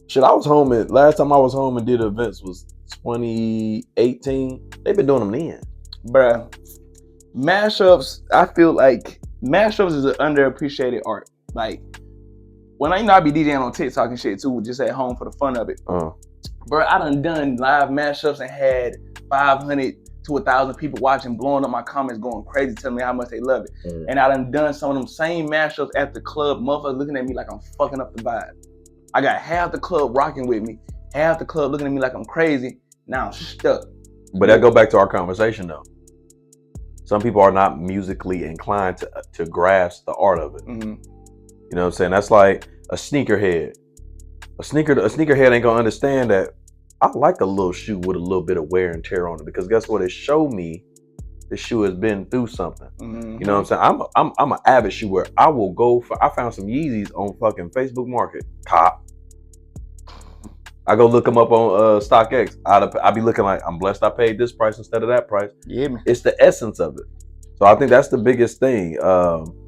Speaker 1: Shit, I was home last time I was home and did events was 2018. They've been doing them then.
Speaker 3: Bruh, mashups, I feel like mashups is an underappreciated art. Like, when I be DJing on TikTok and shit too, just at home for the fun of it. Bro, I done live mashups and had 500 to 1,000 people watching, blowing up my comments, going crazy, telling me how much they love it. And I done some of them same mashups at the club, motherfuckers looking at me like I'm fucking up the vibe. I got half the club rocking with me, half the club looking at me like I'm crazy. Now I'm stuck.
Speaker 1: But that go back to our conversation though. Some people are not musically inclined to grasp the art of it. Mm-hmm. You know what I'm saying? That's like a sneakerhead. A sneakerhead ain't gonna understand that I like a little shoe with a little bit of wear and tear on it, because guess what? It showed me the shoe has been through something. Mm-hmm. You know what I'm saying? I'm an avid shoe wearer. I will go I found some Yeezys on fucking Facebook Market. Cop. I go look them up on StockX. I be looking like, I'm blessed I paid this price instead of that price.
Speaker 3: Yeah, man.
Speaker 1: It's the essence of it. So I think that's the biggest thing.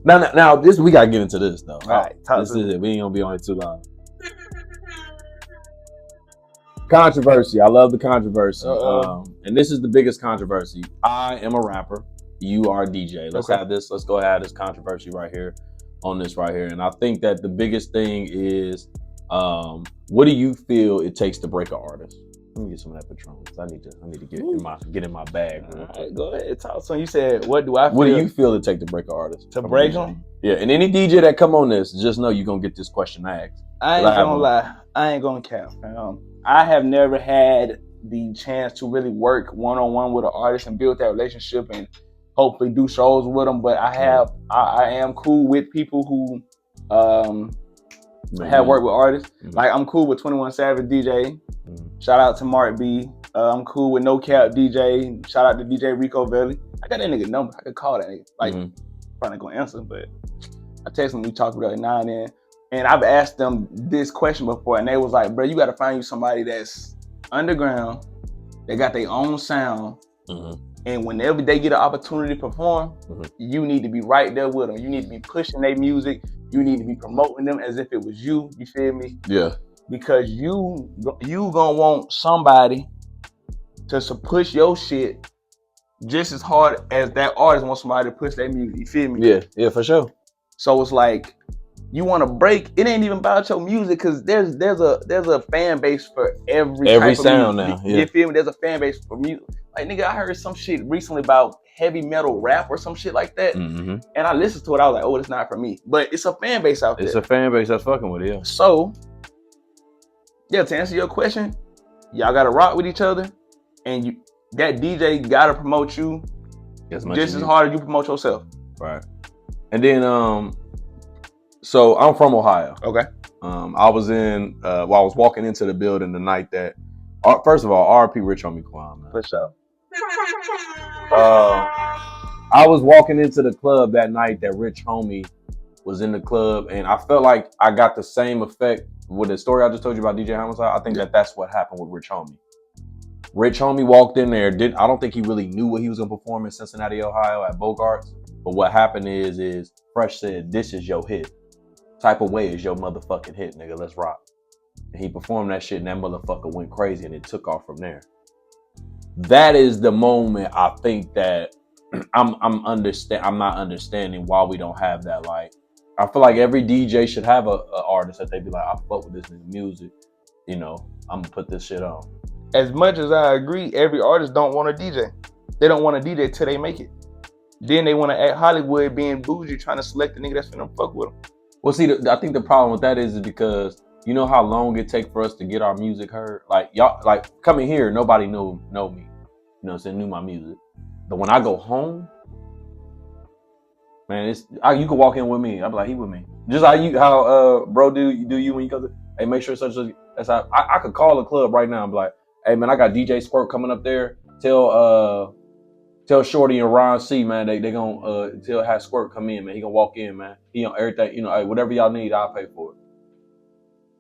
Speaker 1: Now this we gotta get into this though.
Speaker 3: All right,
Speaker 1: this is it. We ain't gonna be on it too long. Controversy. I love the controversy. And this is the biggest controversy. I am a rapper. You are a DJ. Let's have this. Let's go have this controversy right here on this right here. And I think that the biggest thing is, what do you feel it takes to break an artist? Let me get some of that Patron, because I need to get in my bag.
Speaker 3: All right, go ahead. Talk. So you said, what do I feel?
Speaker 1: What do you feel it take to break an artist?
Speaker 3: To break them?
Speaker 1: Yeah, and any DJ that come on this, just know you're gonna get this question asked.
Speaker 3: I ain't gonna lie. I ain't gonna cap. I have never had the chance to really work one-on-one with an artist and build that relationship and hopefully do shows with them. But I am cool with people who have worked with artists. Mm-hmm. Like, I'm cool with 21 Savage DJ. Mm-hmm. Shout out to Mark B. I'm cool with No Cap DJ. Shout out to DJ Rico Velli. I got that nigga number. I could call that nigga. Like, probably not gonna answer, but I text him, we talk about it now and then. And I've asked them this question before, and they was like, bro, you gotta find you somebody that's underground, they got their own sound, and whenever they get an opportunity to perform, you need to be right there with them. You need to be pushing their music. You need to be promoting them as if it was you. You feel me?
Speaker 1: Yeah.
Speaker 3: Because you gonna want somebody to push your shit just as hard as that artist wants somebody to push their music. You feel me?
Speaker 1: Yeah, for sure.
Speaker 3: So it's like, you want to break, it ain't even about your music, because there's a fan base for every type
Speaker 1: sound
Speaker 3: of music.
Speaker 1: now. Yeah.
Speaker 3: You feel me? There's a fan base for music. Like, nigga, I heard some shit recently about heavy metal rap or some shit like that, and I listened to it. I was like, oh, it's not for me. But it's a fan base out there.
Speaker 1: It's a fan base that's fucking with it. Yeah.
Speaker 3: So, yeah, to answer your question, y'all gotta rock with each other, and that DJ gotta promote you just as hard as you promote yourself.
Speaker 1: Right. And then, so I'm from Ohio.
Speaker 3: Okay.
Speaker 1: I was I was walking into the building the night that, first of all, R.P. Rich Homie Quan, man.
Speaker 3: For sure.
Speaker 1: I was walking into the club that night that Rich Homie was in the club, and I felt like I got the same effect with the story I just told you about DJ Homicide. I think that's what happened with Rich Homie. Rich Homie walked in there. I don't think he really knew what he was gonna perform in Cincinnati, Ohio at Bogart's. But what happened is Fresh said, "This is your hit. Type of Way is your motherfucking hit, nigga. Let's rock." And he performed that shit, and that motherfucker went crazy, and it took off from there. That is the moment I think that I'm not understanding why we don't have that. Like, I feel like every DJ should have a artist that they be like, I fuck with this nigga music. You know, I'm gonna put this shit on.
Speaker 3: As much as I agree, every artist don't want a DJ. They don't want a DJ till they make it. Then they want to act Hollywood, being bougie, trying to select the nigga that's finna fuck with them.
Speaker 1: Well, see, I think the problem with that is because you know how long it takes for us to get our music heard. Like, y'all, like coming here, nobody know me. You know what I'm saying? Knew my music. But when I go home, man, you can walk in with me. I'm like, he with me. Just how bro do you when you go to, hey, make sure such a, that's how I could call a club right now and be like, hey man, I got DJ Squirt coming up there. Tell Shorty and Ron C, man, they gonna have Squirt come in, man. He gonna walk in, man. He on everything, you know, hey, whatever y'all need, I'll pay for it.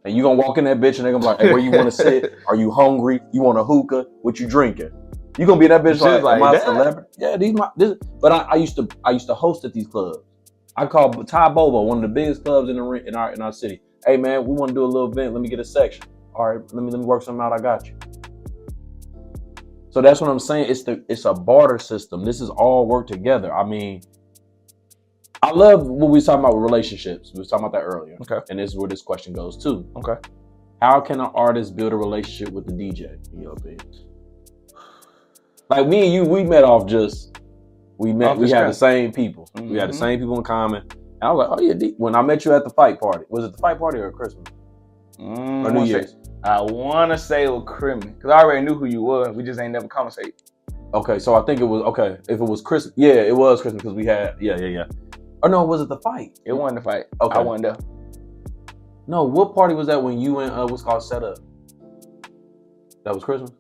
Speaker 1: And you gonna walk in that bitch and they gonna be like, hey, where you wanna sit? Are you hungry? You want a hookah? What you drinking? You gonna be in that bitch like my celebrity? Yeah, but I used to host at these clubs. I called Ty Bobo, one of the biggest clubs in our city. Hey man, we want to do a little event. Let me get a section. All right, let me work something out. I got you. So that's what I'm saying. It's a barter system. This is all work together. I mean, I love what we was talking about with relationships. We was talking about that earlier. Okay. And this is where this question goes too. Okay. How can an artist build a relationship with the DJ, in your opinion? Like me and you, we met off we had the same people. Mm-hmm. We had the same people in common. And I was like, oh yeah, when I met you at the fight party. Was it the fight party or Christmas? Or New Year's?
Speaker 3: I want to say it was Christmas, because I already knew who you were. We just ain't never conversate.
Speaker 1: Okay, so I think it was, okay, if it was Christmas, yeah, it was Christmas, because we had, yeah. Or no, was it the fight?
Speaker 3: It wasn't the fight.
Speaker 1: Okay.
Speaker 3: I wasn't there.
Speaker 1: No, what party was that when you and, what's called Set Up? That was Christmas?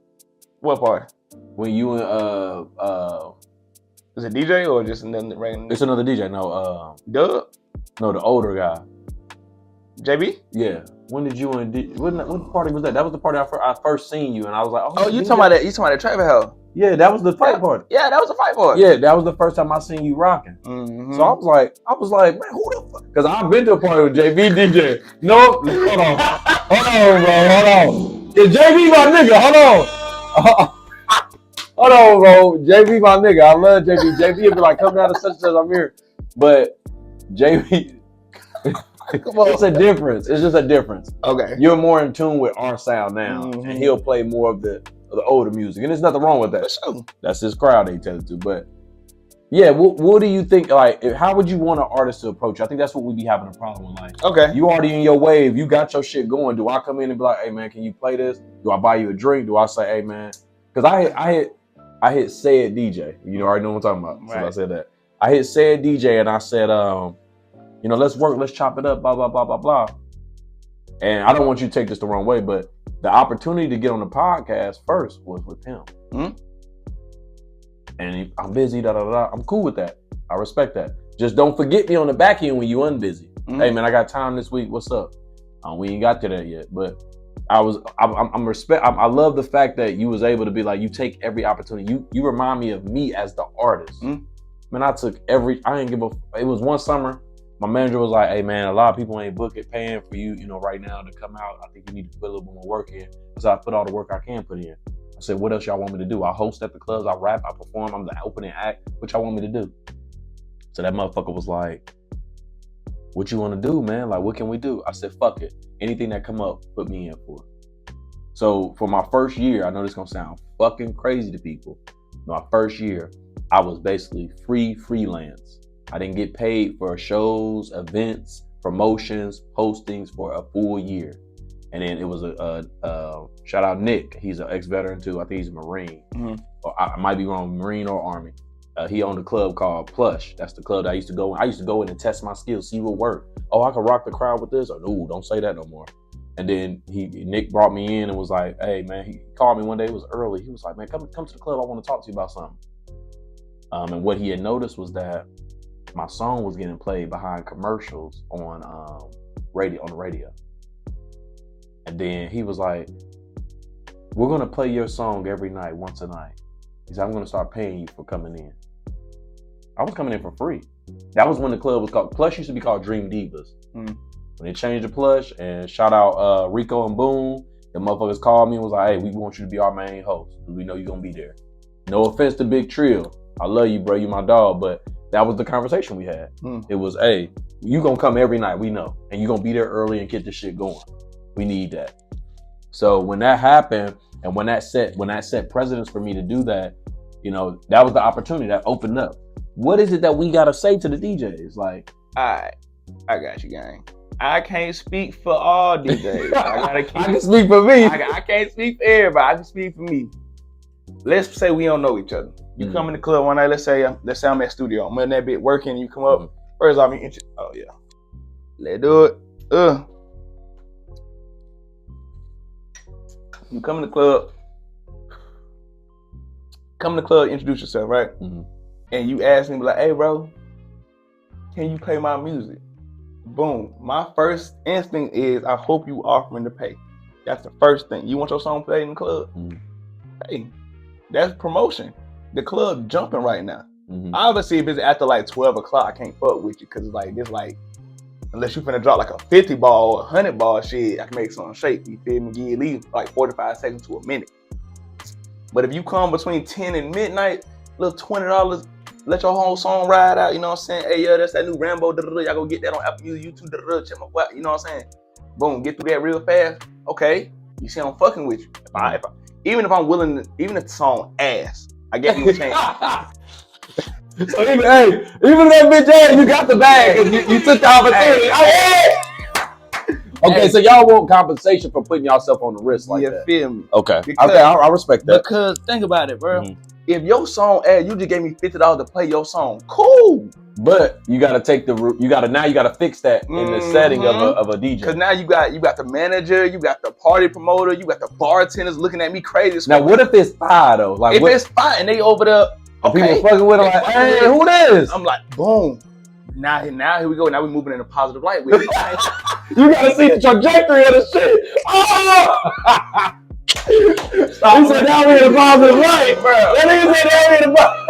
Speaker 3: What party?
Speaker 1: When you and,
Speaker 3: is it DJ or just another random?
Speaker 1: It's another DJ, no,
Speaker 3: Dub?
Speaker 1: No, the older guy.
Speaker 3: JB?
Speaker 1: Yeah. When did you and what party was that? That was the party I first seen you, and I was like,
Speaker 3: oh, you talking about that? You talking about that Trapper House?
Speaker 1: Yeah, that was the fight party.
Speaker 3: Yeah, that was the fight party.
Speaker 1: Yeah, that was the first time I seen you rocking. Mm-hmm. So I was like, man, who the fuck? Because I've been to a party with JB DJ. No, hold on, bro. Is JB my nigga? Hold on, bro. JB my nigga. I love JB. JB would be like, come down to such and such. I'm here, but JB. Come on. It's a difference. It's just a difference. Okay. You're more in tune with our sound now, and he'll play more of the older music, and there's nothing wrong with that. For sure. That's his crowd they tell it to. But yeah, what do you think? Like, how would you want an artist to approach you? I think that's what we be having a problem with. Like, okay, you already in your wave, you got your shit going. Do I come in and be like, hey man, can you play this? Do I buy you a drink? Do I say, hey man? Because I hit said DJ. You already know what I'm talking about. Right. So I said that. I hit said DJ and I said, you know, let's chop it up, blah, blah, blah, blah, blah. And I don't want you to take this the wrong way, but the opportunity to get on the podcast first was with him. Mm-hmm. And I'm busy, da, da, da. I'm cool with that. I respect that. Just don't forget me on the back end when you unbusy. Mm-hmm. Hey man, I got time this week. What's up? We ain't got to that yet, but I love the fact that you was able to be like, you take every opportunity. You remind me of me as the artist. Mm-hmm. Man, it was one summer. My manager was like, hey man, a lot of people ain't paying for you, right now to come out. I think you need to put a little bit more work in. So I put all the work I can put in. I said, what else y'all want me to do? I host at the clubs, I rap, I perform, I'm the opening act. What y'all want me to do? So that motherfucker was like, what you want to do, man? Like, what can we do? I said, fuck it. Anything that come up, put me in for. So for my first year, I know this gonna sound fucking crazy to people. My first year, I was basically freelance. I didn't get paid for shows, events, promotions, hostings for a full year. And then it was a shout out Nick. He's an ex-veteran too. I think he's a Marine. Or I might be wrong, Marine or Army. He owned a club called Plush. That's the club that I used to go in. I used to go in and test my skills, see what worked. Oh, I can rock the crowd with this. Or no, don't say that no more. And then Nick brought me in and was like, hey man, he called me one day, it was early. He was like, man, come to the club. I want to talk to you about something. And what he had noticed was that my song was getting played behind commercials on the radio. And then he was like, we're gonna play your song every night, once a night. He said, I'm gonna start paying you for coming in. I was coming in for free. That was when the club was called, Plush used to be called Dream Divas. When they changed the Plush, and shout out Rico and Boone, the motherfuckers called me and was like, hey, we want you to be our main host, because we know you're gonna be there. No offense to Big Trill. I love you, bro, you my dog, but that was the conversation we had. It was, hey, you gonna come every night, we know, and you gonna be there early and get this shit going. We need that. So when that happened, and when that set precedence for me to do that, you know, that was the opportunity that opened up. What is it that we gotta say to the DJs? Like,
Speaker 3: all right, I got you, gang. I can't speak for all DJs. I
Speaker 1: can speak for me.
Speaker 3: I can't speak for everybody. I can speak for me. Let's say we don't know each other. You come in the club one night. Let's say I'm at studio. I'm in that bit working. You come up. First off, oh yeah, let's do it. You come in the club. Introduce yourself, right? And you ask me like, hey bro, can you play my music? Boom. My first instinct is, I hope you offering to pay. That's the first thing. You want your song played in the club? Hey, that's promotion. The club jumping right now. Obviously, if it's after like 12 o'clock, I can't fuck with you, because it's like, unless you finna drop like a 50 ball or 100 ball shit, I can make something shake. You feel me? Give you at least like 45 seconds to a minute. But if you come between 10 and midnight, little $20, let your whole song ride out, you know what I'm saying? Hey, yeah, that's that new Rambo, y'all go get that on Apple Music, YouTube, check my what, you know what I'm saying? Boom, get through that real fast. Okay, you see I'm fucking with you. Even if I'm willing to, even if the song ass, I get you a chance.
Speaker 1: So even that bitch ass, you got the bag, you took the opportunity. Okay, so y'all want compensation for putting yourself on the wrist like that.
Speaker 3: You feel me?
Speaker 1: Okay, I respect that.
Speaker 3: Because think about it, bro. If your song ass, you just gave me $50 to play your song, cool.
Speaker 1: But you gotta take you gotta fix that in the setting of a DJ.
Speaker 3: Cause now you got the manager, you got the party promoter, you got the bartenders looking at me crazy.
Speaker 1: Now what if it's fire though? Like
Speaker 3: if it's fire and they over there, okay,
Speaker 1: people fucking with them like, hey, who this?
Speaker 3: I'm like, boom. Now here we go. Now we're moving in a positive light with it.
Speaker 1: You gotta see the trajectory of the shit. Oh! He said now we're in a positive light, bro. That nigga said now we're in a positive.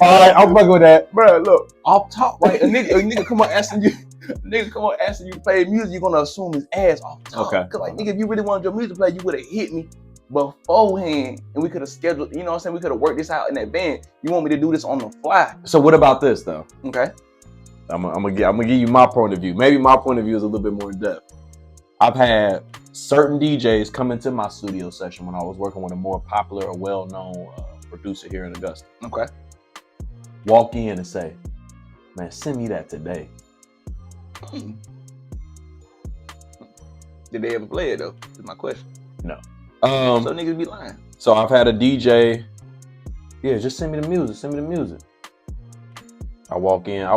Speaker 1: All right, I'm fucking with that,
Speaker 3: bro. Look, off top, right? A nigga come on asking you to play music. You're gonna assume his ass off top.
Speaker 1: Okay.
Speaker 3: Cause like, nigga, if you really wanted your music to play, you would have hit me beforehand, and we could have scheduled. You know what I'm saying? We could have worked this out in advance. You want me to do this on the fly?
Speaker 1: So what about this though?
Speaker 3: Okay.
Speaker 1: I'm gonna give you my point of view. Maybe my point of view is a little bit more in depth. I've had certain DJs come into my studio session when I was working with a more popular or well-known producer here in Augusta.
Speaker 3: Okay.
Speaker 1: Walk in and say, man, send me that today.
Speaker 3: Did they ever play it though? Is my question.
Speaker 1: No.
Speaker 3: So niggas be lying.
Speaker 1: So I've had a DJ, yeah, just send me the music. I walk in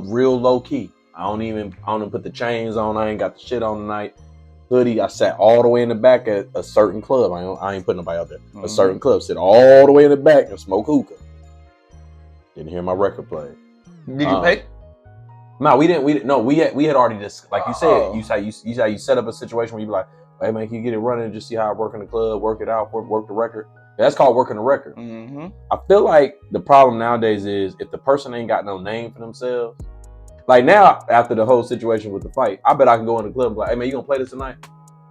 Speaker 1: real low key. I don't even put the chains on. I ain't got the shit on tonight. Hoodie. I sat all the way in the back at a certain club. I ain't putting nobody out there. A certain club. Sit all the way in the back and smoke hookah. Didn't hear my record play.
Speaker 3: Did you pay?
Speaker 1: No, we didn't. No, we had already just, like you said. You set up a situation where you be like, hey man, can you get it running and just see how I work in the club, work it out, work the record. That's called working the record. I feel like the problem nowadays is if the person ain't got no name for themselves. Like now, after the whole situation with the fight, I bet I can go in the club and be like, hey man, you gonna play this tonight?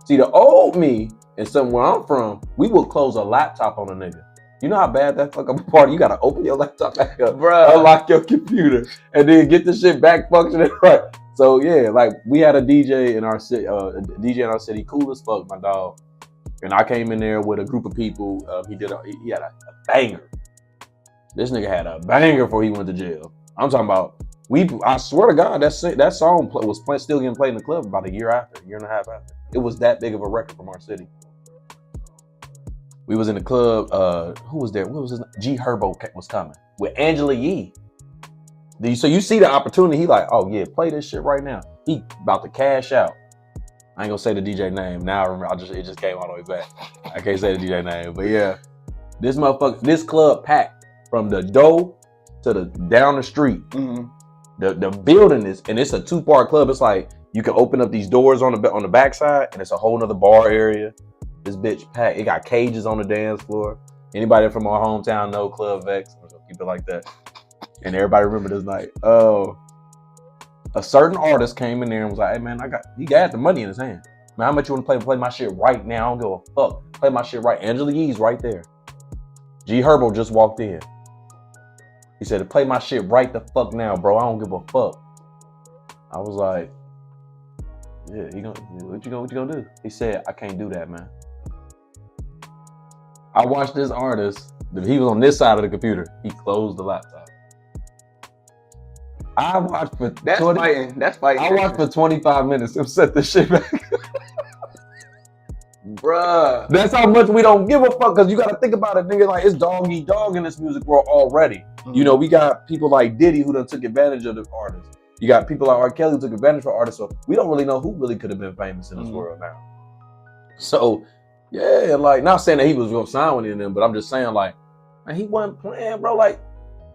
Speaker 1: See, the old me and somewhere I'm from, we would close a laptop on a nigga. You know how bad that fuck up a party? You gotta open your laptop back up,
Speaker 3: Bruh.
Speaker 1: unlock your computer, and then get the shit back functioning right. So yeah, like we had a DJ in our city, cool as fuck, my dog. And I came in there with a group of people. He had a banger. This nigga had a banger before he went to jail. I'm talking about I swear to God, that song was still getting played in the club about a year and a half after. It was that big of a record from our city. We was in the club. Who was there? What was his name? G Herbo was coming with Angela Yee. So you see the opportunity. He like, oh yeah, play this shit right now. He about to cash out. I ain't gonna say the DJ name now. I remember, it just came all the way back. I can't say the DJ name, but yeah, this club packed from the door to the down the street.
Speaker 3: Mm-hmm.
Speaker 1: The building is, and it's a 2-part club. It's like you can open up these doors on the backside, and it's a whole nother bar area. This bitch packed. It got cages on the dance floor. Anybody from our hometown know Club Vex? I'm gonna keep it like that. And everybody remember this night. A certain artist came in there and was like, "Hey man, he got the money in his hand. Man, how much you want to play my shit right now? I don't give a fuck. Play my shit right." Angela Yee's right there. G Herbo just walked in. He said, "Play my shit right the fuck now, bro. I don't give a fuck." I was like, "Yeah, what you gonna do?" He said, "I can't do that, man." I watched this artist. He was on this side of the computer. He closed the laptop. I watched for
Speaker 3: That's fighting.
Speaker 1: I watched for 25 minutes and set this shit back.
Speaker 3: Bruh.
Speaker 1: That's how much we don't give a fuck, because you got to think about it, nigga. Like, it's dog eat dog in this music world already. Mm-hmm. You know, we got people like Diddy who done took advantage of the artists. You got people like R. Kelly who took advantage of artists. So we don't really know who really could have been famous in this world now. So, yeah, like, not saying that he was going to sign with any of them, but I'm just saying, like, man, he wasn't playing, bro. Like,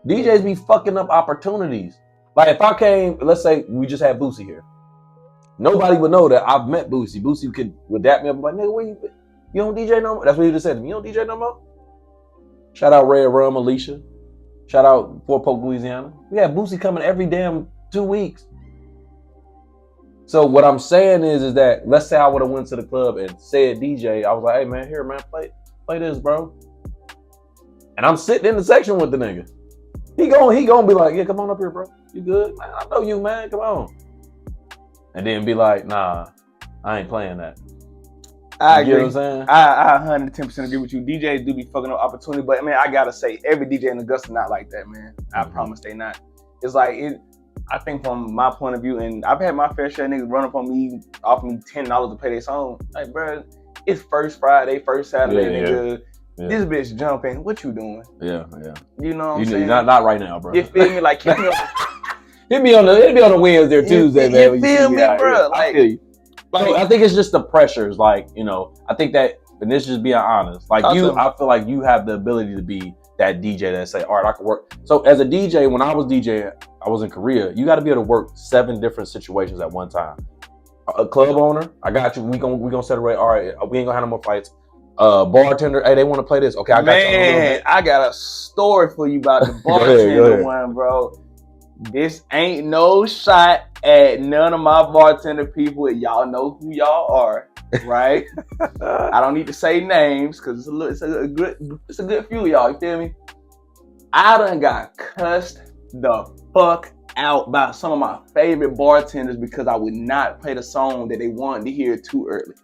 Speaker 1: DJs be fucking up opportunities. Like, if I came, let's say we just had Boosie here. Nobody would know that I've met Boosie. Boosie would dap me up and be like, nigga, where you been? You don't DJ no more? That's what he just said to me. You don't DJ no more? Shout out Red Rum, Alicia. Shout out Fort Polk, Louisiana. We had Boosie coming every damn 2 weeks. So what I'm saying is that, let's say I would have went to the club and said DJ, I was like, hey man, here man, play this, bro. And I'm sitting in the section with the nigga. He gonna be like, yeah, come on up here, bro. You good? Man, I know you, man. Come on. And then be like, nah, I ain't playing that.
Speaker 3: I agree.
Speaker 1: You know what I'm saying?
Speaker 3: I 110% agree with you. DJs do be fucking up opportunity, but man, I gotta say, every DJ in Augusta not like that, man. I promise they not. It's like, I think from my point of view, and I've had my fair share of niggas run up on me, offer me $10 to play their song. Like, bro, it's first Friday, first Saturday, nigga. Yeah. This bitch jumping. What you doing?
Speaker 1: Yeah.
Speaker 3: You know what I'm saying?
Speaker 1: Not right now, bro.
Speaker 3: You feel me? Like, hit
Speaker 1: me on the Wednesday or Tuesday, man.
Speaker 3: You feel me, bro?
Speaker 1: Like, I think it's just the pressures. Like, you know, I think that, and this is just being honest. Like I feel like you have the ability to be that DJ that say, all right, I can work. So as a DJ, when I was DJing, I was in Korea. You got to be able to work 7 different situations at one time. A club owner, I got you. We gonna set it right. All right, we ain't gonna have no more fights. Bartender, hey, they want to play this. Okay, I got you.
Speaker 3: Man, I got a story for you about the bartender one, bro. This ain't no shot at none of my bartender people. Y'all know who y'all are, right? I don't need to say names because it's a good few of y'all. You feel me? I done got cussed the fuck out by some of my favorite bartenders because I would not play the song that they wanted to hear too early.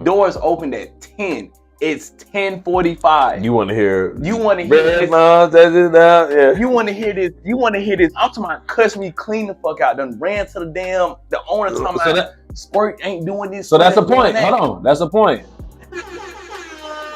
Speaker 3: Doors opened at 10. It's 10:45.
Speaker 1: You want to hear
Speaker 3: this. You want to hear this. I'm talking about cuss me clean the fuck out. Done ran to the owner talking about Squirt ain't doing this.
Speaker 1: So that's the point. Hold on. That's the point.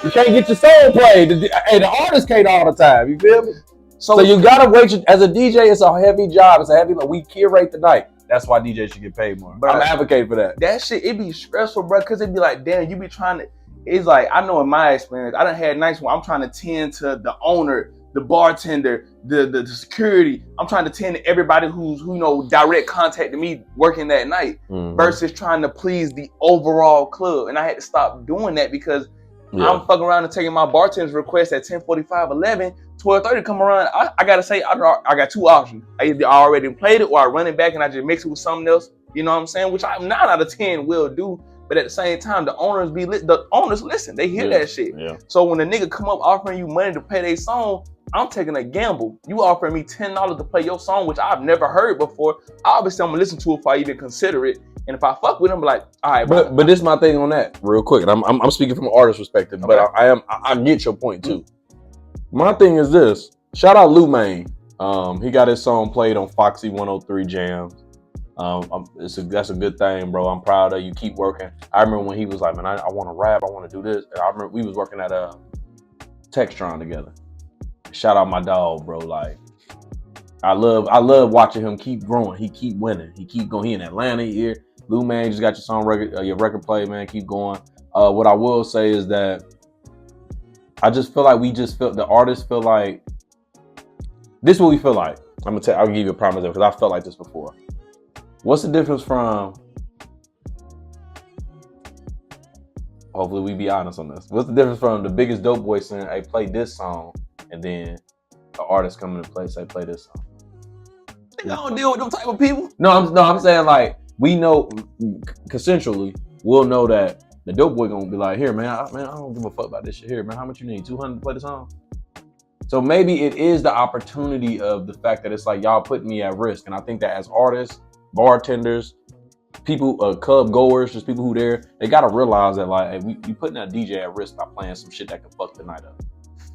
Speaker 1: You can't get your soul played. Hey, the artist can't all the time. You feel me? So you gotta wait. As a DJ, it's a heavy job. It's a heavy. We curate the night. That's why DJs should get paid more. But I'm advocating for that.
Speaker 3: That shit, it be stressful, bro. Cause it be like, damn, you be trying to. It's like, I know in my experience, I done had nights where I'm trying to tend to the owner, the bartender, the security. I'm trying to tend to everybody who's direct contact to me working that night versus trying to please the overall club. And I had to stop doing that because I'm fucking around and taking my bartender's request at 10:45, 11, 12:30 come around. I gotta say, I got 2 options. I either already played it or I run it back and I just mix it with something else. You know what I'm saying? Which 9 out of 10 will do. But at the same time, the owners listen. They hear that shit.
Speaker 1: Yeah.
Speaker 3: So when a nigga come up offering you money to pay their song, I'm taking a gamble. You offering me $10 to play your song, which I've never heard before. Obviously, I'm gonna listen to it before I even consider it. And if I fuck with them, like, all right.
Speaker 1: But this is my thing on that, real quick. And I'm speaking from an artist perspective, but I get your point too. My thing is this. Shout out Lou Maine. He got his song played on Foxy 103 Jams. That's a good thing, bro. I'm proud of you. Keep working. I remember when he was like, man, I want to rap. I want to do this. And I remember we was working at Textron together. Shout out my dog, bro. Like, I love watching him keep growing. He keep winning. He keep going. He in Atlanta here. Lou Man, just got your song your record play, man. Keep going. What I will say is that I just feel like the artists feel like this is what we feel like. I'll give you a prime example because I felt like this before. What's the difference from? Hopefully we be honest on this. What's the difference from the biggest dope boy saying, "Hey, play this song," and then the artist coming to play this song?
Speaker 3: I don't deal with them type of people.
Speaker 1: No, I'm saying like we know consensually, we'll know that the dope boy gonna be like, here, man, I don't give a fuck about this shit. Here, man, how much you need? 200 to play the song? So maybe it is the opportunity of the fact that it's like y'all putting me at risk, and I think that as artists, bartenders, people, club goers, just people who there, they gotta realize that like, hey, we putting that DJ at risk by playing some shit that can fuck the night up.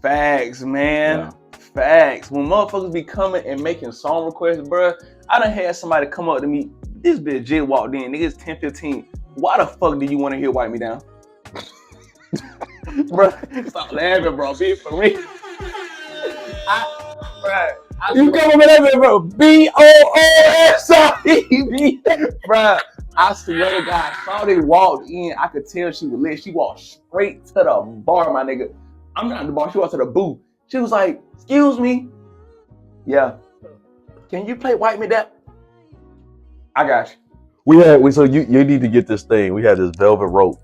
Speaker 3: Facts, man. Yeah. Facts. When motherfuckers be coming and making song requests, bruh, I done had somebody come up to me. This bitch Jay walked in. Niggas 10-15. Why the fuck do you want to hear Wipe Me Down? Bruh, stop laughing, bro. Be for me.
Speaker 1: You come up with that, bro. BOOSIB.
Speaker 3: Bruh, I swear to God, Shawty walked in. I could tell she was lit. She walked straight to the bar, my nigga. I'm not at the bar. She walked to the booth. She was like, excuse me. Yeah. Can you play Wipe Me Down? I got you.
Speaker 1: So you need to get this thing. We had this velvet rope.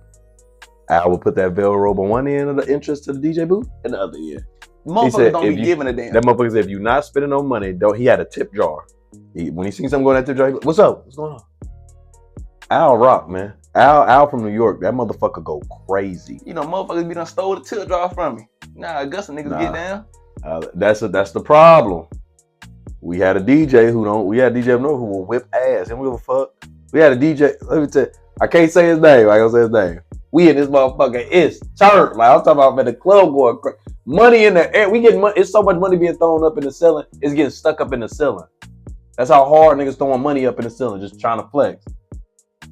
Speaker 1: I will put that velvet rope on one end of the entrance to the DJ booth and the other end.
Speaker 3: Motherfuckers don't be giving a damn.
Speaker 1: That motherfucker said, if you're not spending no money, he had a tip jar. When he seen something going at the tip jar, he goes, what's up? What's going on? Al rock, man. Al from New York, that motherfucker go crazy.
Speaker 3: You know, motherfuckers be done stole the tip jar from me. Nah, Augusta niggas get down.
Speaker 1: That's the problem. We had a DJ who will whip ass. And we give a fuck. We had a DJ, let me tell you, I can't say his name. I don't say his name. We in this motherfucker, it's turned. Like, I'm talking about in the club going crazy. Money in the air. We getting money. It's so much money being thrown up in the ceiling. It's getting stuck up in the ceiling. That's how hard niggas throwing money up in the ceiling, just trying to flex.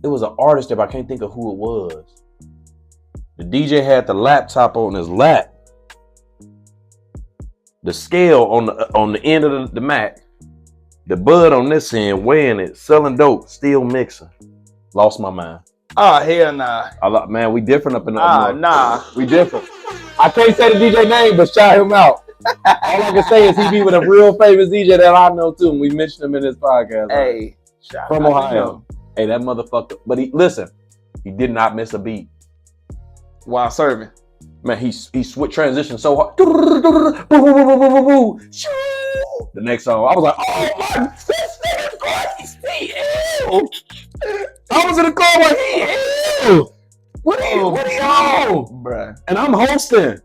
Speaker 1: It was an artist there, but I can't think of who it was. The DJ had the laptop on his lap. The scale on the end of the Mac. The bud on this end, weighing it, selling dope, still mixing. Lost my mind.
Speaker 3: Oh, hell nah.
Speaker 1: Man, we different up in the
Speaker 3: nah.
Speaker 1: We different. I can't say the DJ name, but shout him out. All I can say is he be with a real famous DJ that I know too, and we mentioned him in this podcast.
Speaker 3: Hey,
Speaker 1: from Ohio. Hey, that motherfucker. But he did not miss a beat
Speaker 3: while serving.
Speaker 1: Man, he switched transition so hard. The next song, I was like, oh my, this nigga's crazy. Ew. I was in the car like, ew. What are you on?
Speaker 3: Bruh.
Speaker 1: And I'm hosting.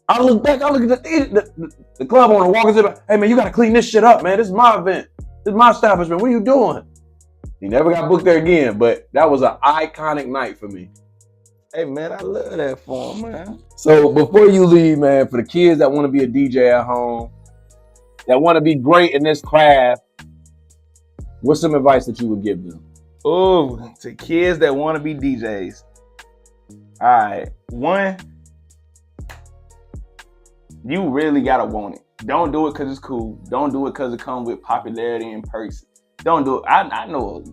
Speaker 1: I look back, I look at the club owner walking in, hey man, you gotta clean this shit up, man. This is my event. This is my establishment. What are you doing? He never got booked there again, but that was an iconic night for me.
Speaker 3: Hey man, I love that for him, man.
Speaker 1: So before you leave, man, for the kids that want to be a DJ at home, that want to be great in this craft, what's some advice that you would give them?
Speaker 3: Oh, to kids that want to be DJs. All right, one, you really gotta want it. Don't do it because it's cool. Don't do it because it comes with popularity in person. Don't do it. I know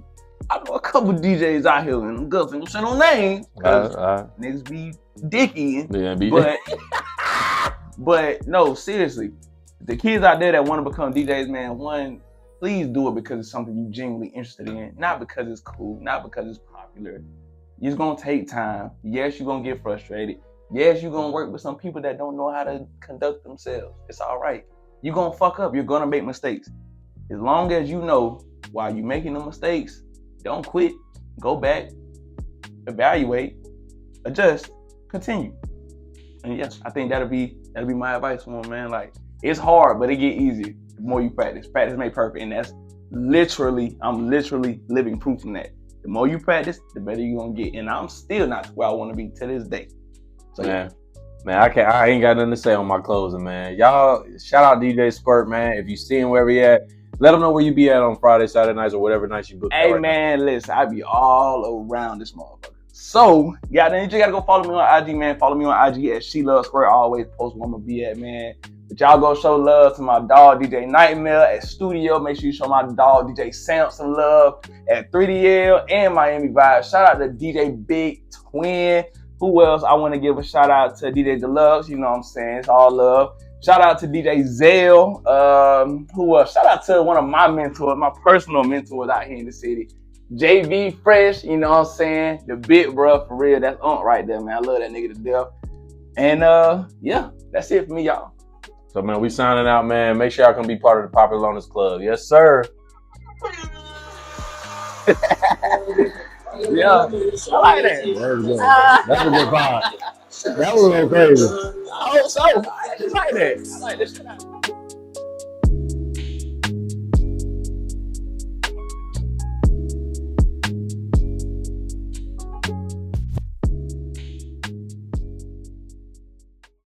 Speaker 3: a couple DJs out here, and I'm good for them saying no names. Niggas be dicky. Yeah, but no, seriously, the kids out there that want to become DJs, man, one, please do it because it's something you genuinely interested in, not because it's cool, not because it's popular. It's gonna take time. Yes, you're gonna get frustrated. Yes, you're gonna work with some people that don't know how to conduct themselves. It's all right. You're gonna fuck up. You're gonna make mistakes. As long as you know while you're making the mistakes, don't quit. Go back, evaluate, adjust, continue. And yes, I think that'll be my advice for him, man. Like, it's hard, but it get easier the more you practice. Practice make perfect, and that's I'm literally living proof from that. The more you practice, the better you're gonna get. And I'm still not where I want to be to this day. So
Speaker 1: man, I ain't got nothing to say on my closing, man. Y'all, shout out DJ Squirt, man. If you see him wherever he at, let him know where you be at on Friday, Saturday nights, or whatever nights you book.
Speaker 3: Hey, man, listen, I be all around this motherfucker. So, yeah, then you just gotta go follow me on IG, man. Follow me on IG at She Loves Squirt. I always post where I'm gonna be at, man. But y'all go show love to my dog DJ Nightmare at Studio. Make sure you show my dog DJ Sam some love at 3DL and Miami Vibe. Shout out to DJ Big Twin. Who else? I want to give a shout out to DJ Deluxe. You know what I'm saying? It's all love. Shout out to DJ Zell. Who else? Shout out to one of my mentors, my personal mentors out here in the city. JV Fresh, you know what I'm saying? The big bro, for real. That's right there, man. I love that nigga to death. And yeah, that's it for me, y'all.
Speaker 1: So, man, we signing out, man. Make sure y'all can be part of the Popular Loners Club. Yes, sir.
Speaker 3: Yeah, I like that.
Speaker 1: That was good. That was a good vibe. That was a little crazy.
Speaker 3: Oh, so I like that. I like this shit out.